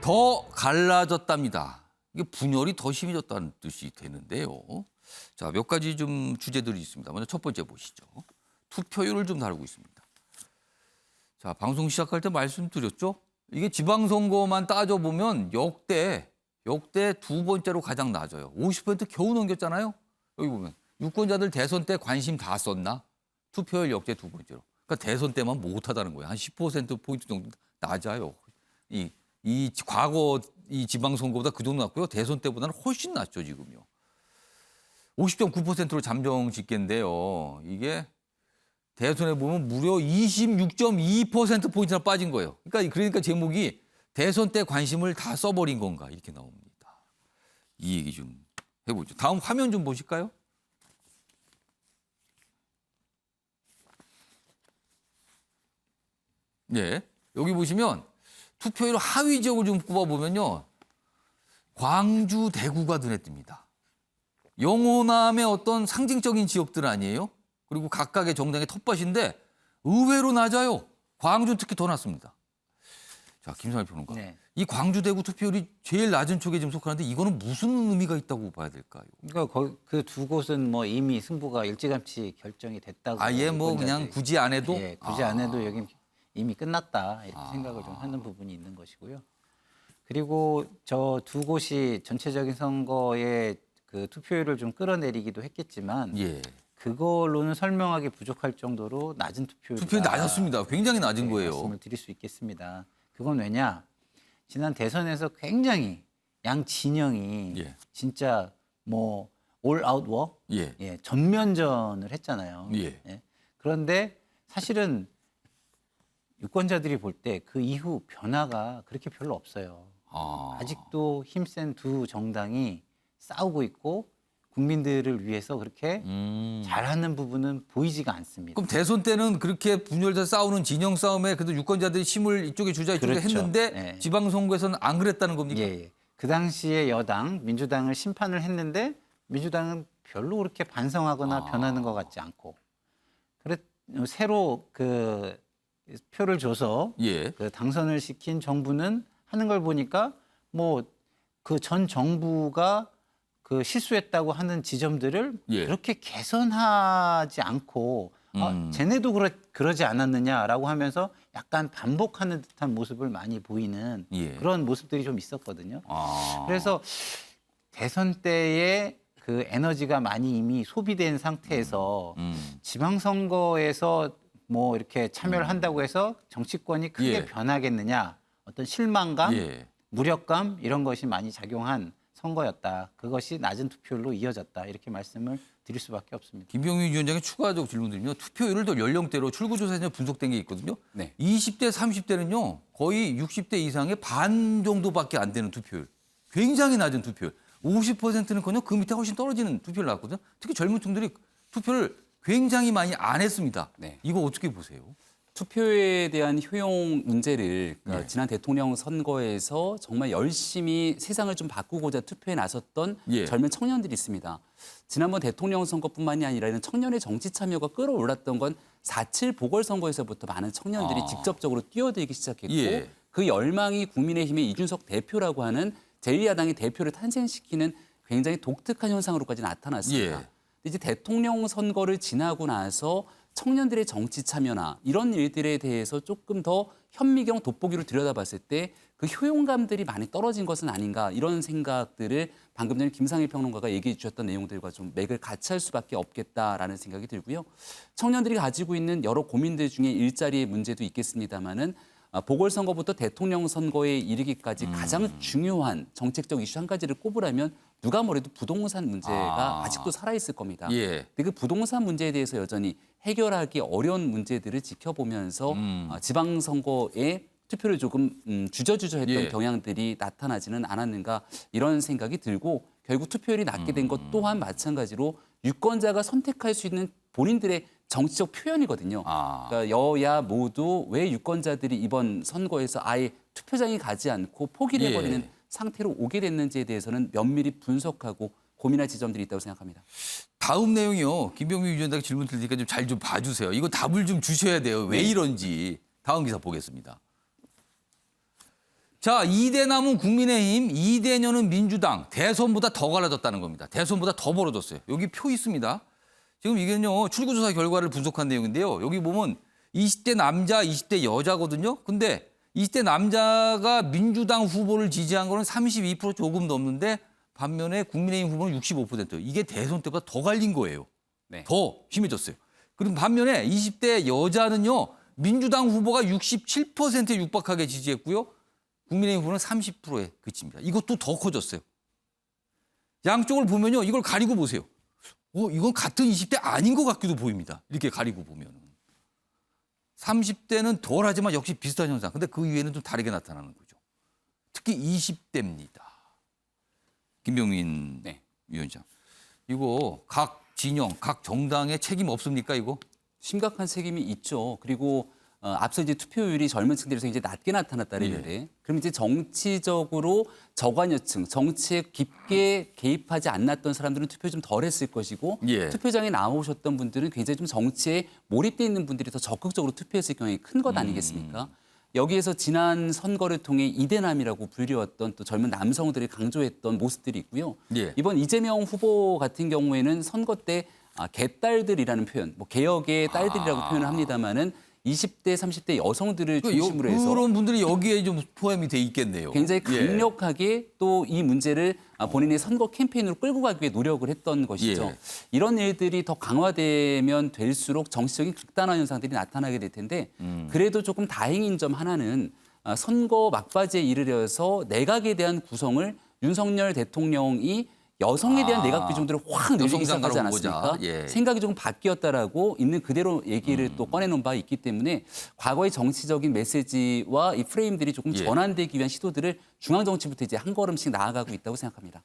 더 갈라졌답니다. 이게 분열이 더 심해졌다는 뜻이 되는데요. 자, 몇 가지 좀 주제들이 있습니다. 먼저 첫 번째 보시죠. 투표율을 좀 다루고 있습니다. 자, 방송 시작할 때 말씀드렸죠. 이게 지방선거만 따져보면 역대 두 번째로 가장 낮아요. 50% 겨우 넘겼잖아요. 여기 보면 유권자들 대선 때 관심 다 썼나? 투표율 역대 두 번째로. 그러니까 대선 때만 못하다는 거예요. 한 10%포인트 정도 낮아요. 이 과거 이 지방선거보다 그 정도 낮고요. 대선 때보다는 훨씬 낮죠, 지금요. 50.9%로 잠정 집계인데요. 이게 대선에 보면 무려 26.2%포인트나 빠진 거예요. 그러니까 제목이 대선 때 관심을 다 써버린 건가 이렇게 나옵니다. 이 얘기 좀 해보죠. 다음 화면 좀 보실까요? 네, 여기 보시면 투표율 하위 지역을 좀 꼽아보면요. 광주, 대구가 눈에 띕니다. 영호남의 어떤 상징적인 지역들 아니에요? 그리고 각각의 정당의 텃밭인데 의외로 낮아요. 광주는 특히 더 낮습니다. 자, 김성일 평론가. 네. 이 광주, 대구 투표율이 제일 낮은 쪽에 지금 속하는데 이거는 무슨 의미가 있다고 봐야 될까요? 그러니까 그 두 곳은 뭐 이미 승부가 일찌감치 결정이 됐다고. 아예 뭐 그냥 굳이 안 해도? 예, 굳이 안 해도 여긴 이미 끝났다 이렇게 생각을 좀 하는 부분이 있는 것이고요. 그리고 저 두 곳이 전체적인 선거의 그 투표율을 좀 끌어내리기도 했겠지만 예. 그걸로는 설명하기 부족할 정도로 낮은 투표율이 낮았습니다. 굉장히 낮은 거예요. 말씀을 드릴 수 있겠습니다. 그건 왜냐? 지난 대선에서 굉장히 양 진영이 예. 진짜 뭐 올 아웃 워 예. 전면전을 했잖아요. 예. 그런데 사실은 유권자들이 볼 때 그 이후 변화가 그렇게 별로 없어요. 아직도 힘센 두 정당이 싸우고 있고 국민들을 위해서 그렇게 잘하는 부분은 보이지가 않습니다. 그럼 대선 때는 그렇게 분열돼서 싸우는 진영 싸움에 그래도 유권자들이 힘을 이쪽에 주자 이쪽에 그렇죠. 했는데 네. 지방선거에서는 안 그랬다는 겁니까? 예. 그 당시에 여당 민주당을 심판을 했는데 민주당은 별로 그렇게 반성하거나 변하는 것 같지 않고 새로 그 표를 줘서 예. 그 당선을 시킨 정부는 하는 걸 보니까 뭐 그 전 정부가 그 실수했다고 하는 지점들을 예. 그렇게 개선하지 않고 쟤네도 그러지 않았느냐라고 하면서 약간 반복하는 듯한 모습을 많이 보이는 예. 그런 모습들이 좀 있었거든요. 그래서 대선 때의 그 에너지가 많이 이미 소비된 상태에서 지방선거에서 뭐 이렇게 참여를 한다고 해서 정치권이 크게 예. 변하겠느냐 어떤 실망감, 예. 무력감 이런 것이 많이 작용한 선거였다. 그것이 낮은 투표율로 이어졌다. 이렇게 말씀을 드릴 수밖에 없습니다. 김병민 위원장의 추가적 질문드리면 투표율을 더 연령대로 출구조사에서 분석된 게 있거든요. 네. 20대, 30대는요. 거의 60대 이상의 반 정도밖에 안 되는 투표율. 굉장히 낮은 투표율. 50%는커녕 그 밑에 훨씬 떨어지는 투표를 나왔거든요. 특히 젊은 층들이 투표를 굉장히 많이 안 했습니다. 네. 이거 어떻게 보세요? 투표에 대한 효용 문제를 네. 지난 대통령 선거에서 정말 열심히 세상을 좀 바꾸고자 투표에 나섰던 예. 젊은 청년들이 있습니다. 지난번 대통령 선거뿐만이 아니라 이런 청년의 정치 참여가 끌어올랐던 건 4.7 보궐선거에서부터 많은 청년들이 직접적으로 뛰어들기 시작했고 예. 그 열망이 국민의힘의 이준석 대표라고 하는 제1야당의 대표를 탄생시키는 굉장히 독특한 현상으로까지 나타났습니다. 예. 이제 대통령 선거를 지나고 나서 청년들의 정치 참여나 이런 일들에 대해서 조금 더 현미경 돋보기로 들여다봤을 때 그 효용감들이 많이 떨어진 것은 아닌가 이런 생각들을 방금 전에 김상일 평론가가 얘기해 주셨던 내용들과 좀 맥을 같이 할 수밖에 없겠다라는 생각이 들고요. 청년들이 가지고 있는 여러 고민들 중에 일자리의 문제도 있겠습니다마는 보궐선거부터 대통령 선거에 이르기까지 가장 중요한 정책적 이슈 한 가지를 꼽으라면 누가 뭐래도 부동산 문제가 아직도 살아있을 겁니다. 예. 근데 그 부동산 문제에 대해서 여전히 해결하기 어려운 문제들을 지켜보면서 지방선거에 투표를 조금 주저주저했던 예. 경향들이 나타나지는 않았는가 이런 생각이 들고 결국 투표율이 낮게 된 것 또한 마찬가지로 유권자가 선택할 수 있는 본인들의 정치적 표현이거든요. 그러니까 여야 모두 왜 유권자들이 이번 선거에서 아예 투표장에 가지 않고 포기를 해버리는 상태로 오게 됐는지에 대해서는 면밀히 분석하고 고민할 지점들이 있다고 생각합니다. 다음 내용이요. 김병민 위원장 질문 드릴 테니까 좀 잘 좀 봐주세요. 이거 답을 좀 주셔야 돼요. 왜 이런지. 다음 기사 보겠습니다. 자, 이대남은 국민의힘, 이대녀는 민주당. 대선보다 더 갈라졌다는 겁니다. 대선보다 더 벌어졌어요. 여기 표 있습니다. 지금 이게요. 출구조사 결과를 분석한 내용인데요. 여기 보면 20대 남자, 20대 여자거든요. 근데 20대 남자가 민주당 후보를 지지한 거는 32% 조금 넘는데 반면에 국민의힘 후보는 65%. 이게 대선 때보다 더 갈린 거예요. 네. 더 심해졌어요. 그리고 반면에 20대 여자는요. 민주당 후보가 67%에 육박하게 지지했고요. 국민의힘 후보는 30%에 그칩니다. 이것도 더 커졌어요. 양쪽을 보면요. 이걸 가리고 보세요. 이건 같은 20대 아닌 것 같기도 보입니다. 이렇게 가리고 보면. 30대는 덜하지만 역시 비슷한 현상. 근데 그 이외에는 좀 다르게 나타나는 거죠. 특히 20대입니다. 김병민 위원장. 이거 각 진영, 각 정당의 책임 없습니까, 이거? 심각한 책임이 있죠. 그리고 앞서 이제 투표율이 젊은 층들에서 이제 낮게 나타났다는 얘기인데 그럼 이제 정치적으로 저관여층, 정치에 깊게 개입하지 않았던 사람들은 투표 좀 덜 했을 것이고 투표장에 나오셨던 분들은 굉장히 좀 정치에 몰입돼 있는 분들이 더 적극적으로 투표했을 경우에 큰 것 아니겠습니까? 여기에서 지난 선거를 통해 이대남이라고 불리웠던 또 젊은 남성들이 강조했던 모습들이 있고요. 이번 이재명 후보 같은 경우에는 선거 때 개딸들이라는 표현, 뭐 개혁의 딸들이라고 표현을 합니다마는 20대, 30대 여성들을 중심으로 해서 그런 분들이 여기에 좀 포함이 돼 있겠네요. 굉장히 강력하게 또 이 문제를 본인의 선거 캠페인으로 끌고 가기 위해 노력을 했던 것이죠. 이런 일들이 더 강화되면 될수록 정치적인 극단화 현상들이 나타나게 될 텐데 그래도 조금 다행인 점 하나는 선거 막바지에 이르러서 내각에 대한 구성을 윤석열 대통령이 여성에 대한 내각 비중들을 확 늘리기 시작하지 않았습니까? 생각이 조금 바뀌었다라고 있는 그대로 얘기를 또 꺼내놓은 바 있기 때문에 과거의 정치적인 메시지와 이 프레임들이 조금 전환되기 위한 시도들을 중앙정치부터 이제 한 걸음씩 나아가고 있다고 생각합니다.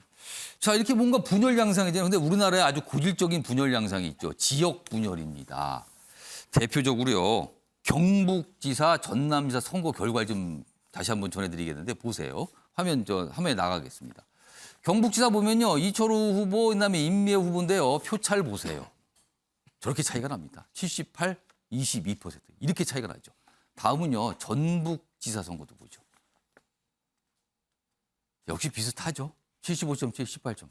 자, 이렇게 뭔가 분열 양상이잖아요. 근데 우리나라에 아주 고질적인 분열 양상이 있죠. 지역 분열입니다. 대표적으로요. 경북지사, 전남지사 선거 결과를 좀 다시 한번 전해드리겠는데 보세요. 화면에 나가겠습니다. 경북지사 보면요. 이철우 후보, 그다음에 임미애 후보인데요. 표차를 보세요. 저렇게 차이가 납니다. 78, 22%. 이렇게 차이가 나죠. 다음은요. 전북지사 선거도 보죠. 역시 비슷하죠. 75.7, 18.8.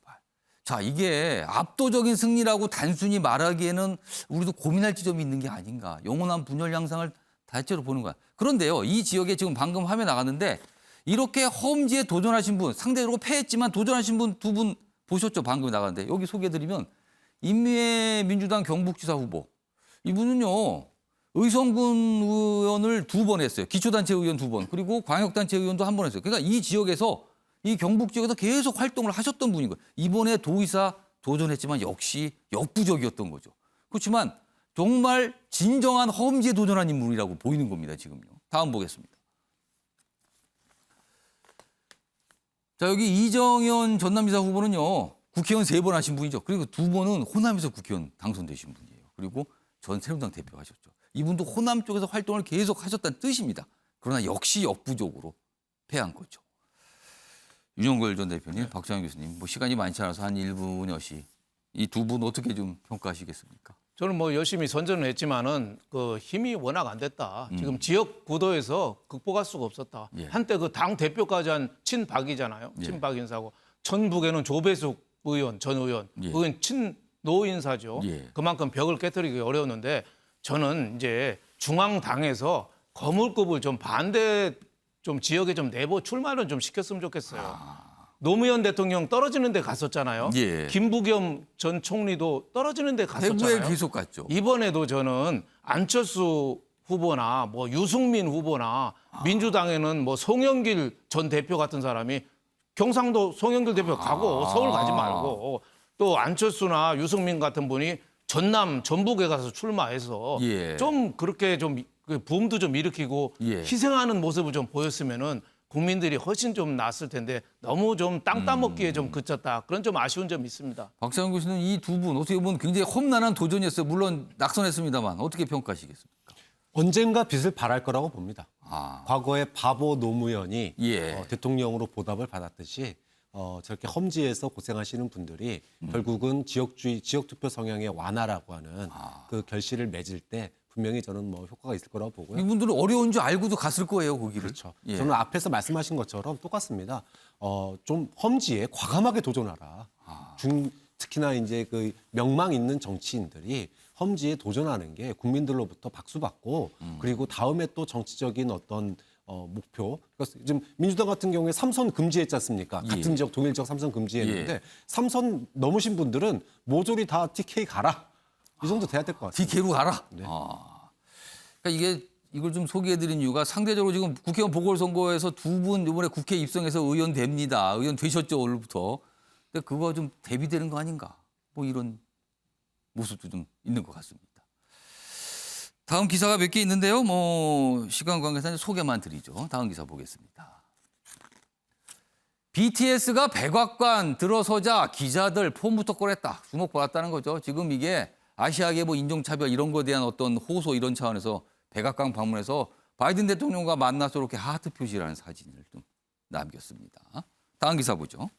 자, 이게 압도적인 승리라고 단순히 말하기에는 우리도 고민할 지점이 있는 게 아닌가. 영원한 분열 양상을 대체로 보는 거야. 그런데요. 이 지역에 지금 방금 화면 나갔는데 이렇게 험지에 도전하신 분, 상대적으로 패했지만 도전하신 분 두 분 보셨죠? 방금 나갔는데 여기 소개해드리면 임미애 민주당 경북지사 후보. 이분은요. 의성군 의원을 2번 했어요. 기초단체 의원 2번. 그리고 광역단체 의원도 1번 했어요. 그러니까 이 지역에서 이 경북 지역에서 계속 활동을 하셨던 분인 거예요. 이번에 도의사 도전했지만 역시 역부족이었던 거죠. 그렇지만 정말 진정한 험지에 도전한 인물이라고 보이는 겁니다. 지금요. 다음 보겠습니다. 자, 여기 이정현 전남지사 후보는요. 국회의원 3번 하신 분이죠. 그리고 2번은 호남에서 국회의원 당선되신 분이에요. 그리고 전 새누리당 대표 하셨죠. 이분도 호남 쪽에서 활동을 계속 하셨다는 뜻입니다. 그러나 역시 역부족으로 패한 거죠. 윤영걸 전 대표님, 박정현 교수님, 뭐 시간이 많지 않아서 한 1분여시 이 두 분 어떻게 좀 평가하시겠습니까? 저는 뭐 열심히 선전을 했지만은 그 힘이 워낙 안 됐다. 지금 지역 구도에서 극복할 수가 없었다. 한때 그 당 대표까지 한 친박이잖아요. 친박 인사고 전북에는 조배숙 의원, 전 의원, 그건 친노 인사죠. 그만큼 벽을 깨뜨리기 어려웠는데 저는 이제 중앙당에서 거물급을 좀 반대 좀 지역에 좀 내부 출마를 좀 시켰으면 좋겠어요. 노무현 대통령 떨어지는 데 갔었잖아요. 예. 김부겸 전 총리도 떨어지는 데 갔었잖아요. 대구에 계속 갔죠. 이번에도 저는 안철수 후보나 뭐 유승민 후보나 민주당에는 뭐 송영길 전 대표 같은 사람이 경상도 송영길 대표 가고 서울 가지 말고 또 안철수나 유승민 같은 분이 전남 전북에 가서 출마해서 예. 좀 그렇게 좀 그 붐도 좀 일으키고 예. 희생하는 모습을 좀 보였으면은 국민들이 훨씬 좀 낫을 텐데 너무 좀 땅 따먹기에 좀 그쳤다. 그런 좀 아쉬운 점이 있습니다. 박상현 교수는 이 두 분 어떻게 보면 굉장히 험난한 도전이었어요. 물론 낙선했습니다만 어떻게 평가하시겠습니까? 언젠가 빚을 발할 거라고 봅니다. 아. 과거에 바보 노무현이 예. 대통령으로 보답을 받았듯이 저렇게 험지에서 고생하시는 분들이 결국은 지역주의, 지역투표 성향의 완화라고 하는 그 결실을 맺을 때 분명히 저는 뭐 효과가 있을 거라고 보고요. 이분들은 어려운 줄 알고도 갔을 거예요, 거기를. 그렇죠. 예. 저는 앞에서 말씀하신 것처럼 똑같습니다. 좀 험지에 과감하게 도전하라. 특히나 이제 그 명망 있는 정치인들이 험지에 도전하는 게 국민들로부터 박수받고 그리고 다음에 또 정치적인 어떤 목표. 그러니까 지금 민주당 같은 경우에 3선 금지했지 않습니까? 예. 같은 지역 동일 지역 3선 금지했는데 예. 3선 넘으신 분들은 모조리 다 TK 가라. 이 정도 돼야 될 것 같아요. DK로 가라. 네. 그러니까 이걸 좀 소개해드린 이유가 상대적으로 지금 국회의원 보궐선거에서 두 분 이번에 국회 입성해서 의원 됩니다. 의원 되셨죠, 오늘부터. 근데 그거 좀 대비되는 거 아닌가? 뭐 이런 모습도 좀 있는 것 같습니다. 다음 기사가 몇 개 있는데요. 뭐 시간 관계상 소개만 드리죠. 다음 기사 보겠습니다. BTS가 백악관 들어서자 기자들 폼부터 꺼냈다. 주목받았다는 거죠. 지금 이게 아시아계 뭐 인종차별 이런 거에 대한 어떤 호소 이런 차원에서 백악관 방문해서 바이든 대통령과 만나서 이렇게 하트 표시라는 사진을 좀 남겼습니다. 다음 기사 보죠.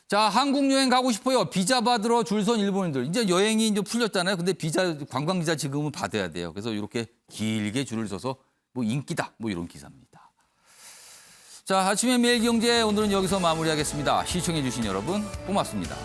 자, 한국 여행 가고 싶어요. 비자 받으러 줄 선 일본인들. 이제 여행이 이제 풀렸잖아요. 근데 비자 관광 비자 지금은 받아야 돼요. 그래서 이렇게 길게 줄을 서서 뭐 인기다 뭐 이런 기사입니다. 자, 아침의 매일경제 오늘은 여기서 마무리하겠습니다. 시청해 주신 여러분 고맙습니다.